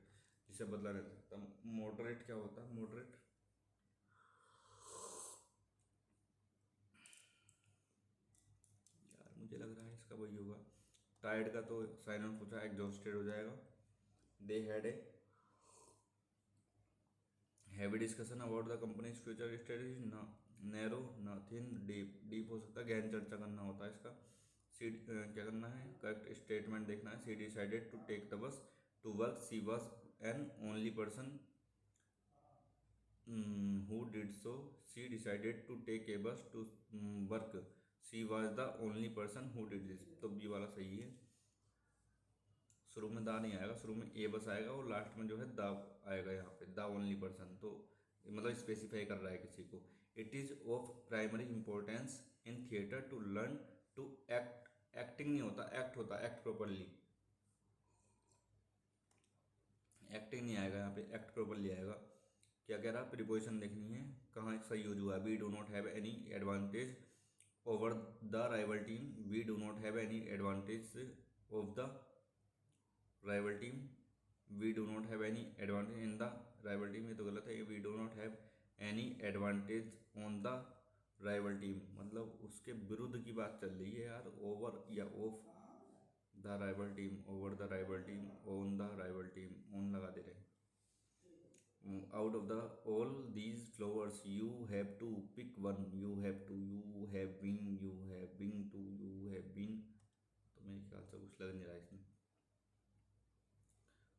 जिसे बदला नहीं सकता। मॉडरेट क्या होता है? मॉडरेट, यार मुझे लग रहा है इसका वही होगा। टायर्ड का तो साइन ऑन पूछा, एग्जॉस्टेड हो जाएगा। They had a heavy discussion about the company's future strategy, narrow, nothing, deep, deep हो सकता है, गहन चर्चा करना होता है इसका। सी क्या करना है? करेक्ट स्टेटमेंट देखना है। She decided to take the bus to work, she was an only person who did so, she decided to take a bus to work, she was the only person who did this, तो B वाला सही है। शुरू में दा नहीं आएगा, शुरू में ए बस आएगा और लास्ट में जो है दा आएगा, यहाँ पे द ओनली पर्सन, तो मतलब स्पेसिफाई कर रहा है किसी को। It is of primary importance in theatre to learn to act, acting नहीं होता, एक्ट होता है, एक्ट प्रॉपरली, एक्टिंग नहीं आएगा यहाँ पे, एक्ट प्रॉपरली आएगा। क्या कह रहा है? प्रीपोजिशन देखनी है, कहाँ इसका यूज हुआ है। We do not have any advantage over the rival team. We do not have any advantage of the rival team. We do not have any advantage in the rival team, ये तो गलत है. We do not have any advantage on the rival team, मतलब उसके विरुद्ध की बात चल रही है यार. ओवर या of the rival team, over the rival team, on the rival team, on लगा दे रहे हैं. Out of the all these flowers you have to pick one. You have to, you have been, you have been to, you have been. तो मेरे ख्याल से कुछ लग नहीं रहा इसमें.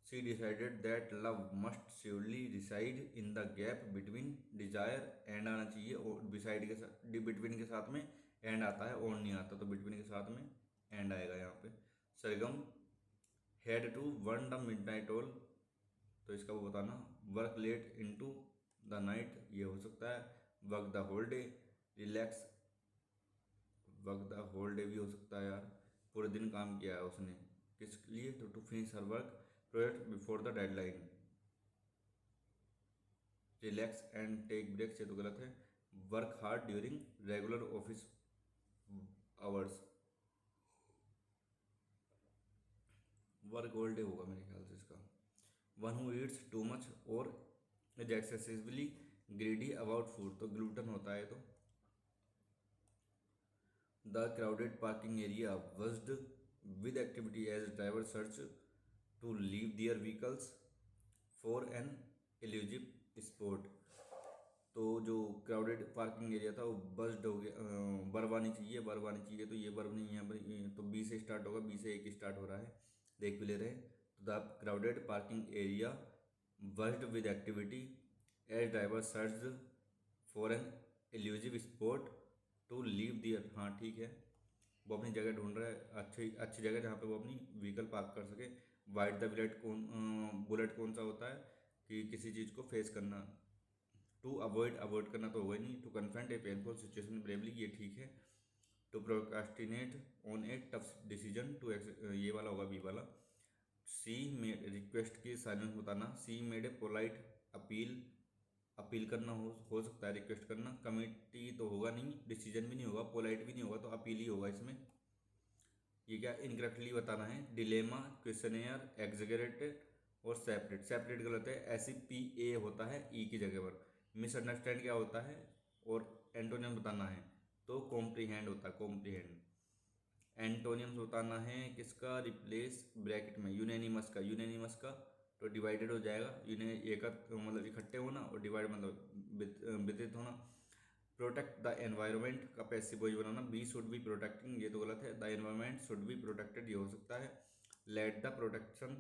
She decided that love must surely reside in the gap between desire and आना चाहिए. और beside के साथ, between के साथ में and आता है, on नहीं आता, तो between के साथ में and आएगा यहाँ पे. सरगम had to burn the midnight oil, तो इसका वो बताना. Work late into the night, ये हो सकता है. Work the whole day, relax, work the whole day भी हो सकता है यार. पूरे दिन काम किया है उसने, किस लिए? तो to finish her work project before the deadline. Relax and take breaks, ये तो गलत है. Work hard during regular office hours, work whole day होगा मेरे ख्याल से इसका. One who eats too much और is excessively greedy about food, तो ग्लूटन होता है. तो the crowded parking area buzzed with activity as driver search to leave their vehicles for an elusive spot. तो जो क्राउडेड पार्किंग एरिया था वो बज्ड हो गया. वर्ब आनी चाहिए, वर्ब आनी चाहिए, तो ये वर्ब नहीं है, तो बी से स्टार्ट होगा. बी से एक स्टार्ट हो रहा है, देख भी ले रहे हैं. The crowded parking area buzzed with activity as driver search for an elusive spot to leave their. हाँ ठीक है, वो अपनी जगह ढूंढ रहा है, अच्छी अच्छी जगह जहाँ पे वो अपनी व्हीकल पार्क कर सके. वाइड द बुलेट कौन सा होता है कि किसी चीज़ को फेस करना. टू अवॉइड करना तो होगा ही नहीं. To confront a painful situation bravely, ये ठीक है. To procrastinate on a tough decision, to ये वाला होगा, बी वाला. सी मेड रिक्वेस्ट की साइलेंस बताना. She made a polite appeal, appeal करना हो सकता है, रिक्वेस्ट करना. कमिटी तो होगा नहीं, डिसीजन भी नहीं होगा, पोलाइट भी नहीं होगा, तो अपील ही होगा इसमें. ये क्या इनकरेक्टली बताना है. डिलेमा, क्वेश्चनेयर, एग्जैगरेटेड और सेपरेट. सेपरेट गलत है, SEPA होता है ई की जगह पर. मिसअंडरस्टैंड क्या होता है और एंटोनियम बताना है, तो कॉम्प्रीहेंड होता है, कॉम्प्रीहेंड. एंटोनियम्स बताना है किसका, रिप्लेस ब्रैकेट में यूनेनिमस का. यूनेनिमस का तो डिवाइडेड हो जाएगा. मतलब इकट्ठे होना, और डिवाइड मतलब वितरित होना. प्रोटेक्ट द एनवायरनमेंट का पैसिव वॉइस बनाना. बी शुड बी प्रोटेक्टिंग, ये तो गलत है. The environment should be protected, ये हो सकता है. Let the protection,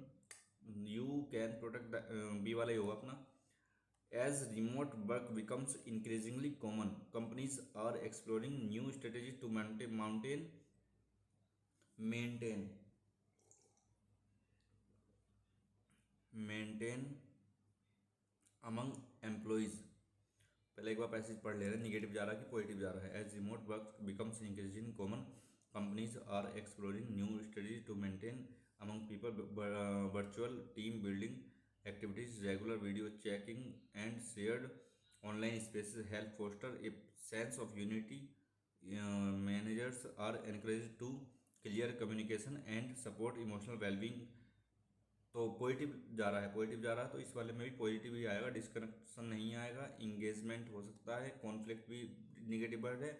you can protect the, B वाला ही होगा अपना. As remote work becomes increasingly common, companies are exploring new strategies to maintain among employees. पहले एक बार पैसेज पढ़ ले रहे हैं, निगेटिव जा रहा है कि पॉजिटिव जा रहा है. As remote work becomes increasing common, companies are exploring new strategies to maintain among people virtual team building activities, regular video checking and shared online spaces help foster a sense of unity. Managers are encouraged to clear communication and support emotional well-being. तो positive जा रहा है, positive जा रहा है, तो इस वाले में भी पॉजिटिव ही आएगा, डिस्कनेक्शन नहीं आएगा. इंगेजमेंट हो सकता है, कॉन्फ्लिक्ट भी नेगेटिव वर्ड है,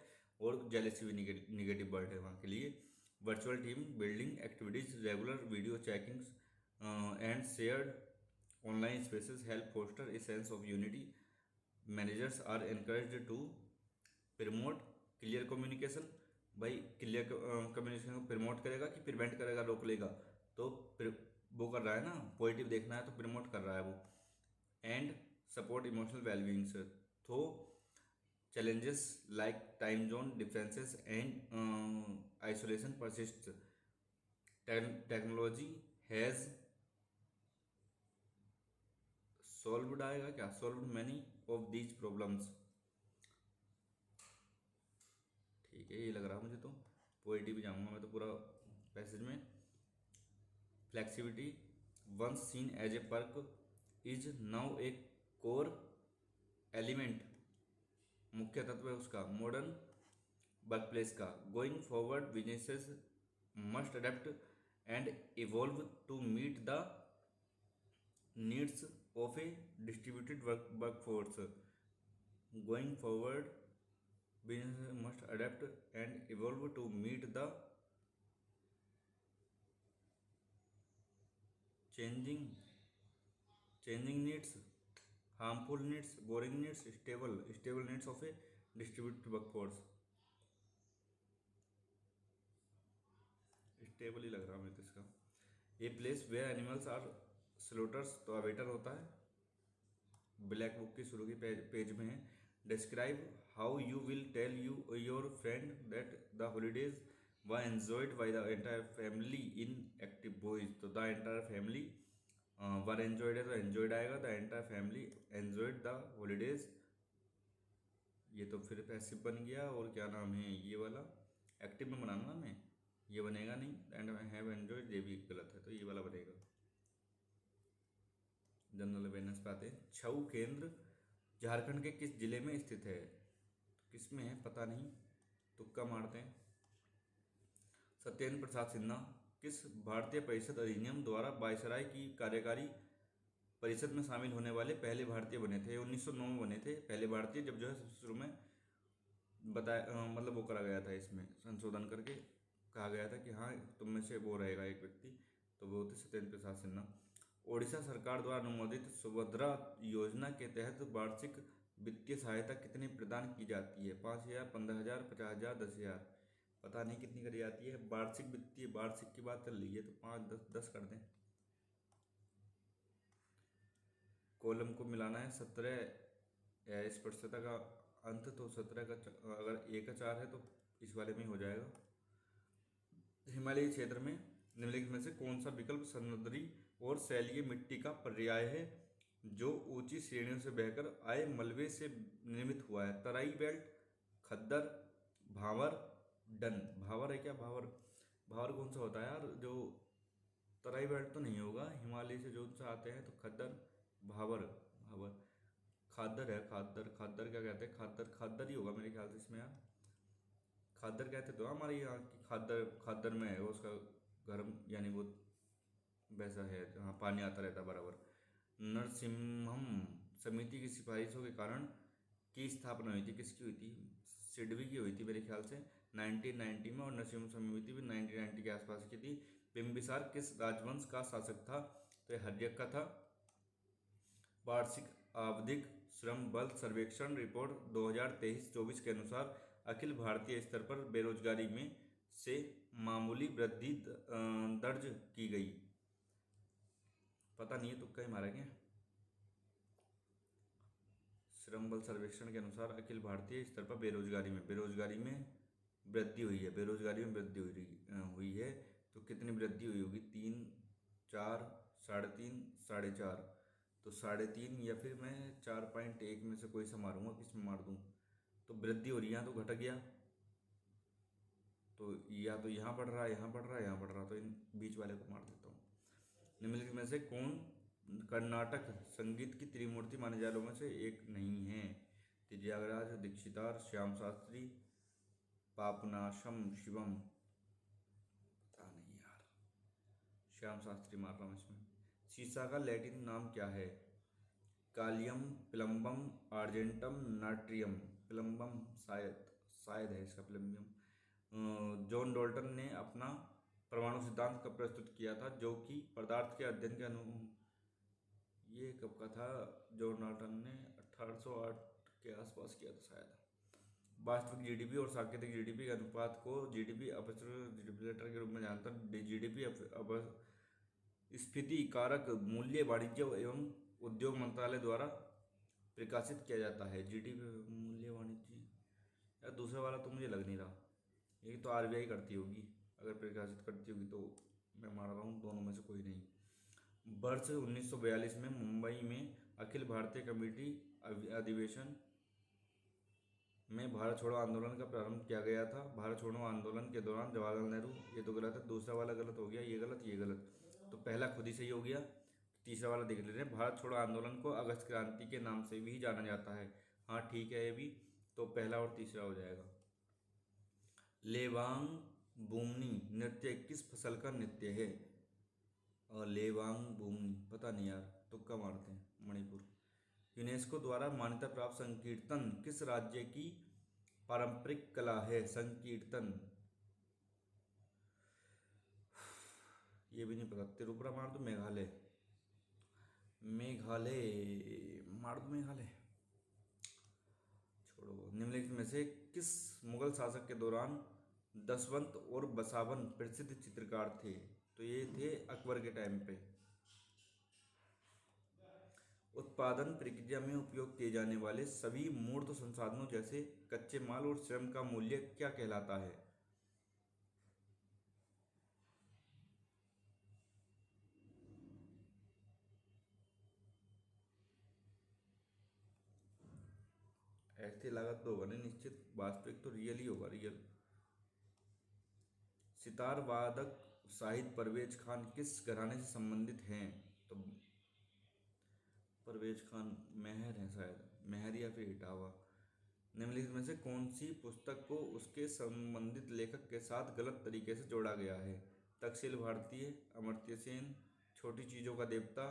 और जेलसी भी नेगेटिव वर्ड है वहाँ के लिए. Virtual team building activities, regular video checkings and shared online spaces help foster a sense of unity. Managers are encouraged to promote clear communication. भाई क्लियर कम्युनिकेशन को promote करेगा कि प्रिवेंट करेगा, रोक लेगा, तो वो कर रहा है ना, पॉजिटिव देखना है तो प्रमोट कर रहा है वो. And support emotional wellbeings. तो challenges like time zone differences and isolation persists. Technology has solved आएगा क्या, solved many of these problems. ठीक है, ये लग रहा है मुझे. तो पॉजिटिव जाऊंगा मैं तो पूरा पैसेज में. Flexibility once seen as a perk is now a core element, मुख्य तत्व है उसका. वर्क प्लेस का। Going forward businesses must adapt and evolve to meet the needs of a distributed work force. Going forward business must adapt and evolve to meet the changing changing needs, harmful needs, boring needs, stable needs of a distributed workforce। Stable ही लग रहा है मुझे तो इसका। A place where animals are slaughters तो abattoir होता है, ब्लैक बुक की शुरू की पेज में है। Describe how you will tell you your friend that the holidays were enjoyed by the entire family in active voice. तो the entire family were enjoyed है तो एन्जॉयड आएगा, the entire family enjoyed the holidays. ये तो फिर passive बन गया, और क्या नाम है ये वाला, एक्टिव में बनाना ना मैं, ये बनेगा नहीं, एंड हैव एन्जॉयड ये भी गलत है, तो ये वाला बनेगा। जनरल अवेयरनेस पे आते हैं। छऊ केंद्र झारखंड के किस जिले में स्थित है? तो किस में है पता नहीं, तुक्का मारते हैं। सत्येंद्र प्रसाद सिन्हा किस भारतीय परिषद अधिनियम द्वारा वायसराय की कार्यकारी परिषद में शामिल होने वाले पहले भारतीय बने थे? 1909 में बने थे पहले भारतीय, जब जो है शुरू में बताया, मतलब वो करा गया था, इसमें संशोधन करके कहा गया था कि हाँ तुम में से वो रहेगा एक व्यक्ति, तो वो थे सत्येंद्र प्रसाद सिन्हा। ओडिशा सरकार द्वारा अनुमोदित सुभद्रा योजना के तहत वार्षिक वित्तीय सहायता कितनी प्रदान की जाती है? 5,000, 15,000, 50,000, 10,000। पता नहीं कितनी करी जाती है। वार्षिक वित्तीय, वार्षिक की बात चल रही है तो 5, 10, 10 कर दें। कॉलम को मिलाना है 17 स्पष्टता का अंत, तो 17 का अगर ए का 4 है तो इस वाले में ही हो जाएगा। हिमालयी क्षेत्र में निम्नलिखित में से कौन सा विकल्प समुद्री और शैलीय मिट्टी का पर्याय है जो ऊंची श्रेणियों से बहकर आए मलबे से निर्मित हुआ है? तराई बेल्ट, खद्दर, भावर, डन। भावर है क्या? भावर, भावर कौन सा होता है यार? जो तराई बेल्ट तो नहीं होगा, हिमालय से जो सा आते हैं तो खद्दर, भावर, भावर। खादर है, खादर, खादर क्या कहते हैं? खादर, खादर ही होगा मेरे ख्याल से इसमें यार। खादर कहते तो हमारे यहाँ की खादर, खादर में है वो, उसका गर्म यानी वो वैसा है जहाँ पानी आता रहता है बराबर। नरसिम्हम समिति की सिफारिशों के कारण की स्थापना हुई थी? किसकी हुई थी? सिडबी की हुई थी मेरे ख्याल से 1990 में, और नरसिम्हम समिति भी 1990 के आसपास की थी। बिम्बिसार किस राजवंश का शासक था? तो ये हर्यक का था। वार्षिक आवधिक श्रम बल सर्वेक्षण रिपोर्ट 2023-24 के अनुसार अखिल भारतीय स्तर पर बेरोजगारी में से मामूली वृद्धि दर्ज की गई। पता नहीं है, तुक्का ही मारेंगे। श्रम बल सर्वेक्षण के अनुसार अखिल भारतीय स्तर पर बेरोजगारी में वृद्धि हुई है, बेरोजगारी में वृद्धि हुई है। तो कितनी वृद्धि हुई होगी? 3, 4, 3.5, 4.5। तो 3.5 या फिर मैं 4.1 में से कोई सा मारूंगा, किस में मार दूँ? तो वृद्धि हो रही है, तो घट गया, तो या तो यहाँ बढ़ रहा है, यहाँ बढ़ रहा है, यहाँ बढ़ रहा है, तो इन बीच वाले को मार देता हूँ। निम्नलिखित में से कौन कर्नाटक संगीत की त्रिमूर्ति माने जाने में से एक नहीं है? त्यागराज, दीक्षितार, श्याम शास्त्री, पापनाशम शिवम। पता नहीं यार, श्याम शास्त्री मार रहा हूँ इसमें। सीसा का लैटिन नाम क्या है? कालियम, प्लम्बम, आर्जेंटम, नाट्रियम। प्लम्बम शायद है इसका, प्लम्बियम। जॉन डॉल्टन ने अपना परमाणु सिद्धांत कब प्रस्तुत किया था? जो कि पदार्थ के अध्ययन के ये कब का था? जॉन डॉल्टन ने 1808 के आसपास किया था शायद। वास्तविक जीडीपी और सांकेतिक जीडीपी के अनुपात को जीडीपी अपस्फीलेटर के रूप में जानता है। जीडीपी स्फीति कारक मूल्य वाणिज्य एवं उद्योग मंत्रालय द्वारा प्रकाशित किया जाता है। जीडीपी मूल्य वाणिज्य, यार दूसरा वाला तो मुझे लग नहीं रहा, ये तो आरबीआई करती होगी, अगर प्रकाशित करती होगी तो मैं मान रहा हूँ दोनों में से कोई नहीं। वर्ष 1942 में मुंबई में अखिल भारतीय कमेटी अधिवेशन में भारत छोड़ो आंदोलन का प्रारंभ किया गया था। भारत छोड़ो आंदोलन के दौरान जवाहरलाल नेहरू, ये तो गलत है, दूसरा वाला गलत हो गया, ये गलत, ये गलत, तो पहला खुद ही सही हो गया। तीसरा वाला देख लेते हैं। भारत छोड़ो आंदोलन को अगस्त क्रांति के नाम से भी जाना जाता है। हाँ ठीक है, ये भी तो पहला और तीसरा हो जाएगा। लेवांग बूमनी नृत्य किस फसल का नृत्य है? और लेवांग बूमनी पता नहीं यार, तुक्का मारते हैं, मणिपुर। यूनेस्को द्वारा मान्यता प्राप्त संकीर्तन किस राज्य की पारंपरिक कला है? संकीर्तन, ये भी नहीं पता। त्रिपुरा मार दो, मेघालय, मेघालय मार दो, मेघालय। छोड़ो। निम्नलिखित में से किस मुगल शासक के दौरान दसवंत और बसावन प्रसिद्ध चित्रकार थे? तो ये थे अकबर के टाइम पे। उत्पादन प्रक्रिया में उपयोग किए जाने वाले सभी मूर्त संसाधनों जैसे कच्चे माल और श्रम का मूल्य क्या कहलाता है? ऐसी लागत तो होगा नहीं निश्चित, वास्तविक तो रियल ही होगा, रियल। सितार वादक शाहिद परवेज खान किस घराने से संबंधित हैं? तो परवेज खान मेहर हैं शायद, मेहर या फिर इटावा। निम्नलिखित में से कौन सी पुस्तक को उसके संबंधित लेखक के साथ गलत तरीके से जोड़ा गया है? तक्षशिला भारतीय, अमर्त्य सेन, छोटी चीज़ों का देवता,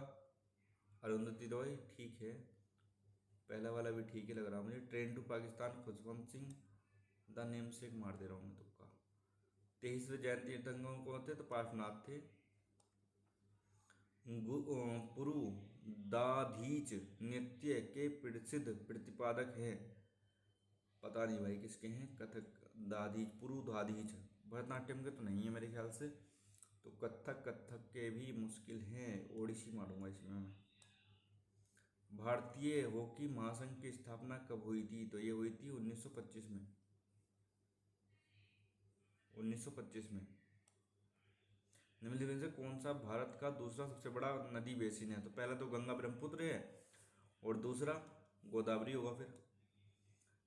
अरुंधति रॉय। ठीक है, पहला वाला भी ठीक ही लग रहा मुझे। Train to Pakistan Khushwant Singh, the name से मार दे रहा हूँ मैं तुक्का। 23वें जैन तीर्थंकर कौन थे? तो पार्श्वनाथ थे। पुरुदाधीच नृत्य के प्रसिद्ध प्रतिपादक हैं? पता नहीं भाई किसके हैं। कथक दाधीच, पुरुदाधीच भरतनाट्यम के तो नहीं है मेरे ख्याल से। तो कथक, कथक के भी मुश्किल हैं, ओडिसी मारूंगा इसमें मैं। भारतीय हॉकी महासंघ की स्थापना कब हुई थी? तो ये हुई थी 1925 में, 1925 में। निम्नलिखित में से कौन सा भारत का दूसरा सबसे बड़ा नदी बेसिन है? तो पहला तो गंगा ब्रह्मपुत्र है, और दूसरा गोदावरी होगा फिर।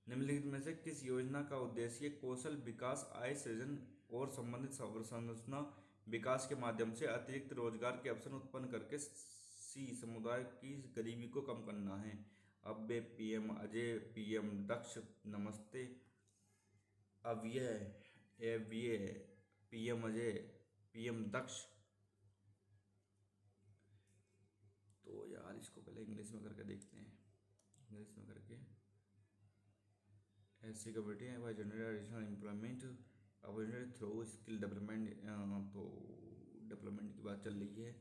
निम्नलिखित में से किस योजना का उद्देश्य कौशल विकास, आय सृजन और संबंधित अवसंरचना विकास के माध्यम से अतिरिक्त रोजगार के अवसर उत्पन्न करके सी समुदाय की गरीबी को कम करना है? अव्यय, पीएम अजय, पीएम दक्ष, नमस्ते, अव्यय, अव्यय, पीएम अजय, पीएम दक्ष। तो यार इसको पहले इंग्लिश में करके देखते हैं, इंग्लिश में करके। ऐसी कम्युनिटी है by general additional employment opportunity through skill development. तो डेवलपमेंट की बात चल रही है,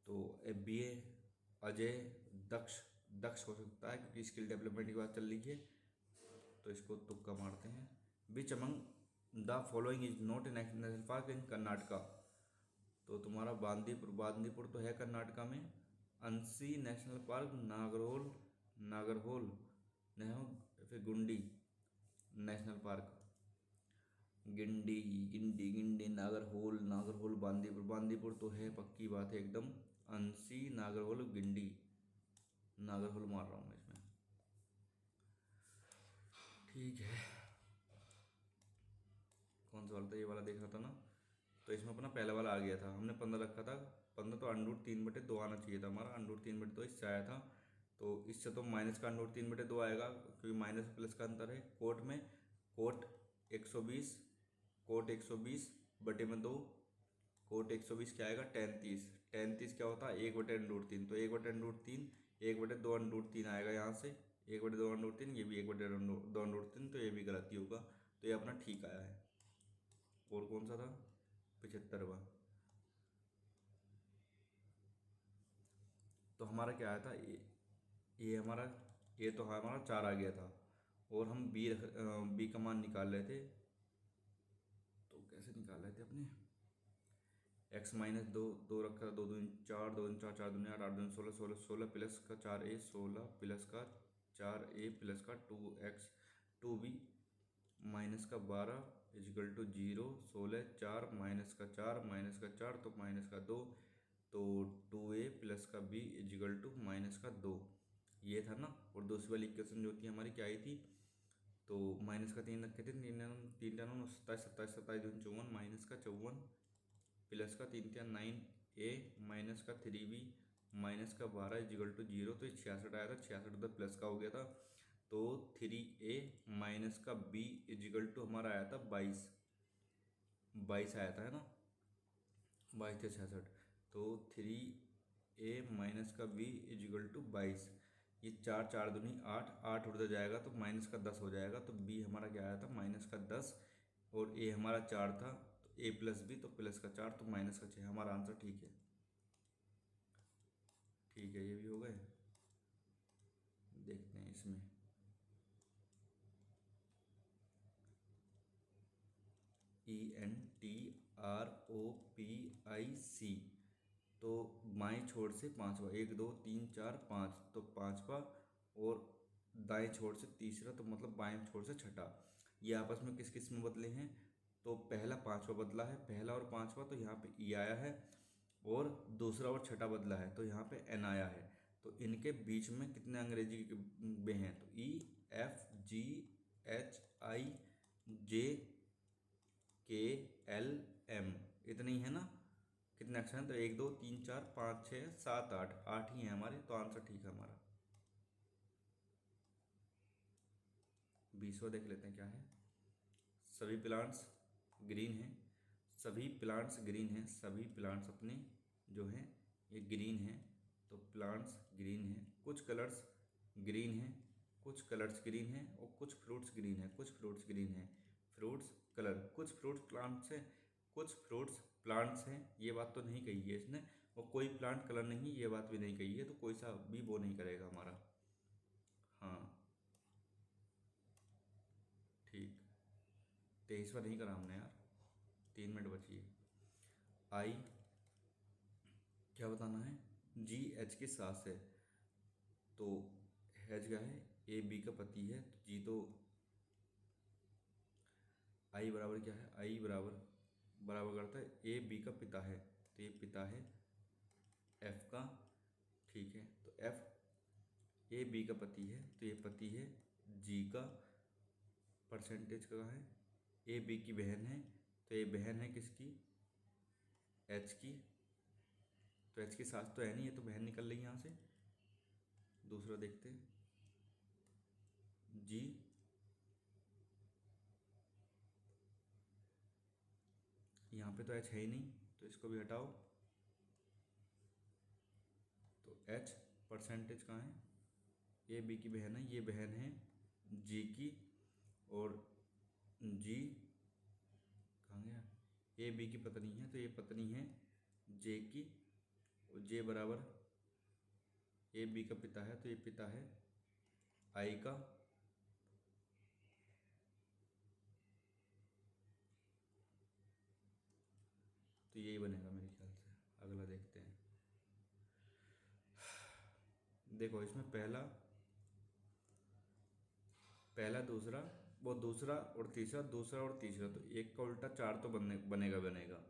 तो एफबीए अजय दक्ष, दक्ष हो सकता है क्योंकि स्किल डेवलपमेंट की बात चल रही है। तो इसको तुक्का मारते हैं। Which among the following is not a national park इन कर्नाटका? तो तुम्हारा बांदीपुर, बांदीपुर तो है कर्नाटका में। अंसी नेशनल पार्क, नागरहोल, नागरहोल नहीं, फिर गुंडी नेशनल पार्क, गिंडी, गिंडी, गिंडी, नागरहोल, नागरहोल, बांदीपुर, बांदीपुर तो है, पक्की बात है एकदम। अंसी, नागरहोल, गिंडी, नागरहोल मार रहा हूँ मैं इसमें। ठीक है, कौन सा वाला था? ये वाला देख रहा था ना, तो इसमें अपना पहला वाला आ गया था, हमने 15 रखा था। 15 तो √3/2 आना चाहिए था हमारा, √3/2 इससे आया था। तो इससे तो माइनस का √3/2 आएगा क्योंकि माइनस प्लस का अंतर है। कोट में कोट 120, कोट 120/2, कोट 120 क्या आएगा? 33। 33 क्या होता है? 1/√3। तो 1/√3, 1/2√3 आएगा यहाँ से, 1/2√3, ये भी 1/2√3, तो ये भी गलती होगा। तो ये अपना ठीक आया है। और कौन सा था? 75वां। तो हमारा क्या आया था? ये हमारा, ये तो हमारा 4 आ गया था, और हम बी का मान निकाल रहे थे। तो कैसे निकाल रहे थे अपने? x-2, 2 रखा था, 2×2 = 4, 2×4 = 4, 2×8 = 8, 2×16 = 16, 16 प्लस का 4a 16 प्लस का 4a प्लस का 2x 2b माइनस का 12 = 0, 16 4 माइनस का 4 माइनस का 4 तो माइनस का 2, तो 2a प्लस का b = माइनस का 2। ये था ना। और दूसरी वाली इक्वेशन जो थी हमारी क्या आई थी? तो माइनस का 3 रखे थे, 3×3 = 27, 27 27 दूनी 54, माइनस का 54 प्लस का 3×3 9a माइनस का 3b माइनस का 12 = 0। तो 66 आया था, 66 उधर प्लस का हो गया था। तो 3a माइनस का b इजिकल टू हमारा आया था 22 आया था, है ना, 22×66। तो 3a माइनस का b इजिकल टू 22। ये 4×4 = 8, 8 उधर जाएगा तो माइनस का 10 हो जाएगा, तो b हमारा क्या आया था -10, और a हमारा 4 था, तो a प्लस b तो +4 तो -6। हमारा आंसर ठीक है। ठीक है, ये भी हो गए। देखते हैं इसमें। ENTROPIC, तो बाएं छोर से पांचवा, 1 2 3 4 5, तो पांचवा, और दाएं छोर से तीसरा, तो मतलब बाएं छोर से छठा। ये आपस में किस किस में बदले हैं? तो पहला पांचवा बदला है, पहला और पांचवा, तो यहाँ पे ई आया है, और दूसरा और छठा बदला है तो यहाँ पे एन आया है। तो इनके बीच में कितने अंग्रेजी के बे हैं? तो EFGHIJ KLM, इतने ही है ना। कितने अक्षर हैं? तो 1 2 3 4 5 6 7 8, 8 ही हैं हमारे, तो आंसर ठीक है हमारा। 20वां देख लेते हैं क्या है। सभी प्लांट्स ग्रीन हैं, सभी प्लांट्स ग्रीन हैं, सभी प्लांट्स अपने जो हैं ये ग्रीन हैं। तो प्लांट्स ग्रीन हैं, कुछ कलर्स ग्रीन हैं, कुछ कलर्स ग्रीन हैं, और कुछ फ्रूट्स ग्रीन हैं, कुछ फ्रूट्स ग्रीन हैं। फ्रूट्स कलर, कुछ फ्रूट्स प्लांट्स हैं, कुछ फ्रूट्स प्लांट्स हैं, ये बात तो नहीं कही है इसने। और कोई प्लांट कलर नहीं, ये बात भी नहीं कही है, तो कोई सा भी वो नहीं करेगा हमारा। हाँ ठीक। 23वां नहीं करा हमने यार, 3 मिनट बची है। आई क्या बताना है? GH के साथ है, तो एच क्या है? AB का पति है, तो जी तो आई बराबर क्या है? आई बराबर बराबर करता है AB का पिता है, तो ये पिता है F का। ठीक है, तो F AB का पति है, तो ये पति है G का। परसेंटेज का है, AB की बहन है, तो ये बहन है किसकी? H की। तो H की सास तो है नहीं, है तो बहन निकल रही है यहाँ से। दूसरा देखते हैं, G, यहाँ पे तो H है ही नहीं, तो इसको भी हटाओ। तो H परसेंटेज कहाँ है? ये B की बहन है, ये बहन है G की, और G कहाँ गया? ये B की पत्नी है, तो ये पत्नी है J की, और J बराबर ये B का पिता है, तो ये पिता है I का। तो यही बनेगा मेरे ख्याल से। अगला देखते हैं। देखो इसमें पहला पहला दूसरा, वो दूसरा और तीसरा, दूसरा और तीसरा, तो एक का उल्टा 4 तो बनेगा,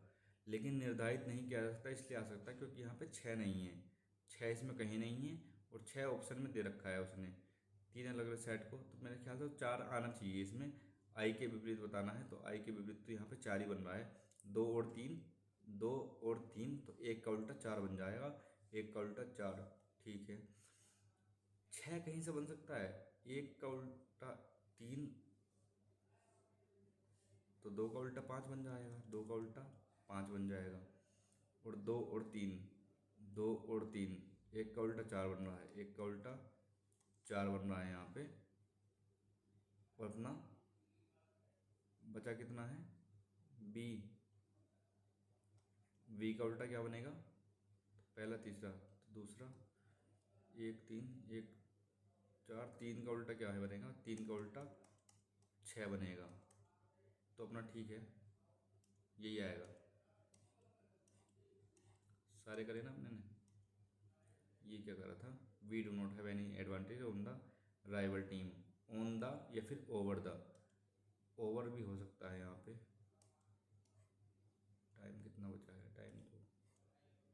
लेकिन निर्धारित नहीं किया जा सकता, इसलिए आ सकता है क्योंकि यहाँ पे 6 नहीं है, 6 इसमें कहीं नहीं है, और 6 ऑप्शन में दे रखा है उसने 3 अलग अलग सेट को, तो मेरे ख्याल से 4 आना चाहिए इसमें। आई के विपरीत बताना है, तो आई के विपरीत तो यहाँ पे 4 ही बन रहा है। 2 और 3, 2 और 3, तो एक का उल्टा 4 बन जाएगा, एक का उल्टा 4। ठीक है, 6 कहीं से बन सकता है, एक का उल्टा 3, तो 2 का उल्टा 5 बन जाएगा, 2 का उल्टा 5 बन जाएगा, और 2 और 3, 2 और 3, एक का उल्टा 4 बन रहा है, एक का उल्टा 4 बन रहा है यहाँ पे। और अपना बचा कितना है? बी, वी का उल्टा क्या बनेगा? तो पहला तीसरा, तो दूसरा, 1 3 1 4, 3 का उल्टा क्या है बनेगा? 3 का उल्टा 6 बनेगा, तो अपना ठीक है, यही आएगा। सारे करे ना अपने ने। ये क्या करा था? We do not have any advantage on the rival team, on the या फिर ओवर द, ओवर भी हो सकता है यहाँ पे। टाइम कितना बचा है? टाइम तो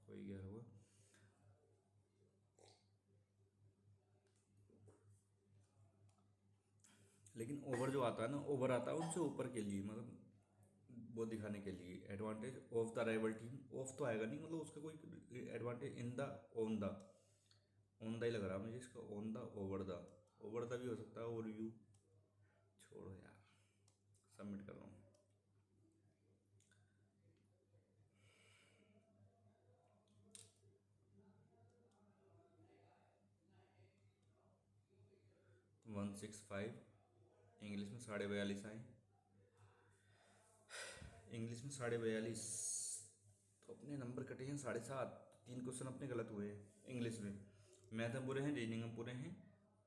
हो ही गया होगा। लेकिन ओवर जो आता है ना, ओवर आता है उनसे ऊपर के लिए, मतलब वो दिखाने के लिए। Advantage of the rival team, of तो आएगा नहीं, मतलब उसका कोई advantage in the, on the, on the he लग रहा है मुझे इसका, on the, over the, over the भी हो सकता है, ओवर व्यू। छोड़ो यार, सबमिट कर रहा हूँ। तो 165, इंग्लिश में 42.5 आए। इंग्लिश में 42.5, तो अपने नंबर कटे हैं 7.5। 3 क्वेश्चन अपने गलत हुए हैं इंग्लिश में। मैथ में पूरे हैं, रीजनिंग में पूरे हैं,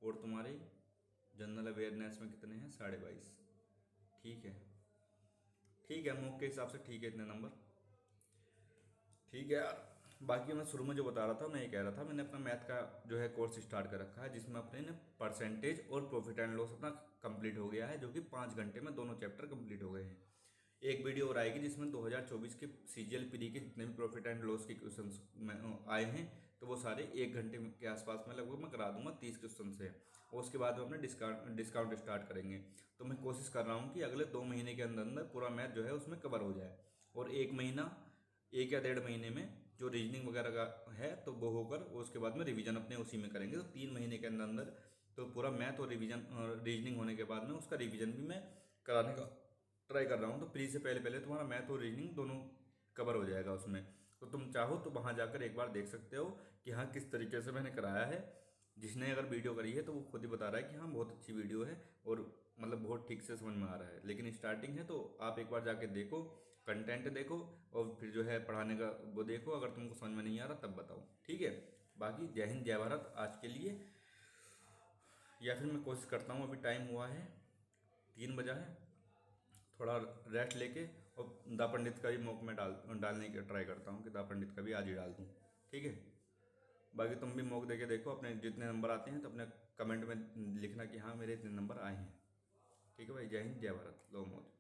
और तुम्हारे जनरल अवेयरनेस में कितने हैं? 22.5। ठीक है, ठीक है, मॉक के हिसाब से ठीक है इतने नंबर। ठीक है यार, बाकी मैं शुरू में जो बता रहा था, मैं ये कह रहा था, मैंने अपना मैथ का जो है कोर्स स्टार्ट कर रखा है, जिसमें अपने ने परसेंटेज और प्रॉफिट एंड लॉस अपना कंप्लीट हो गया है, जो कि 5 घंटे में दोनों चैप्टर कंप्लीट हो गए हैं। एक वीडियो और आएगी जिसमें 2024 के सीजीएल प्री के जितने भी प्रॉफिट एंड लॉस के क्वेश्चन आए हैं, तो वो सारे 1 घंटे के आसपास में लगभग मैं करा दूंगा, 30 क्वेश्चन से। और उसके बाद में अपने डिस्काउंट स्टार्ट करेंगे। तो मैं कोशिश कर रहा हूँ कि अगले 2 महीने के अंदर अंदर पूरा मैथ जो है उसमें कवर हो जाए, और 1 महीना, 1 या 1.5 महीने में जो रीजनिंग वगैरह का है तो वो होकर, उसके बाद में रिवीजन अपने उसी में करेंगे। तो 3 महीने के अंदर अंदर तो पूरा मैथ और रिवीजन, रीजनिंग होने के बाद में उसका रिवीजन भी मैं कराने का ट्राई कर रहा हूँ। तो प्री से पहले पहले तुम्हारा मैथ और रीजनिंग दोनों कवर हो जाएगा उसमें। तो तुम चाहो तो वहाँ जाकर एक बार देख सकते हो कि हाँ किस तरीके से मैंने कराया है। जिसने अगर वीडियो करी है तो वो खुद ही बता रहा है कि हाँ बहुत अच्छी वीडियो है, और मतलब बहुत ठीक से समझ में आ रहा है। लेकिन स्टार्टिंग है तो आप एक बार जाके देखो, कंटेंट देखो, और फिर जो है पढ़ाने का वो देखो। अगर तुमको समझ में नहीं आ रहा तब बताओ, ठीक है। बाकी जय हिंद जय भारत आज के लिए। या फिर मैं कोशिश करता हूँ, अभी टाइम हुआ है 3 बजा है, थोड़ा रेस्ट लेके और दा पंडित का भी मॉक में डालने की ट्राई करता हूँ कि दा पंडित का भी आज ही डाल दूँ, ठीक है। बाकी तुम भी मॉक देके देखो, अपने जितने नंबर आते हैं तो अपने कमेंट में लिखना कि हाँ मेरे इतने नंबर आए हैं। ठीक है भाई, जय हिंद जय भारत, लो मौज।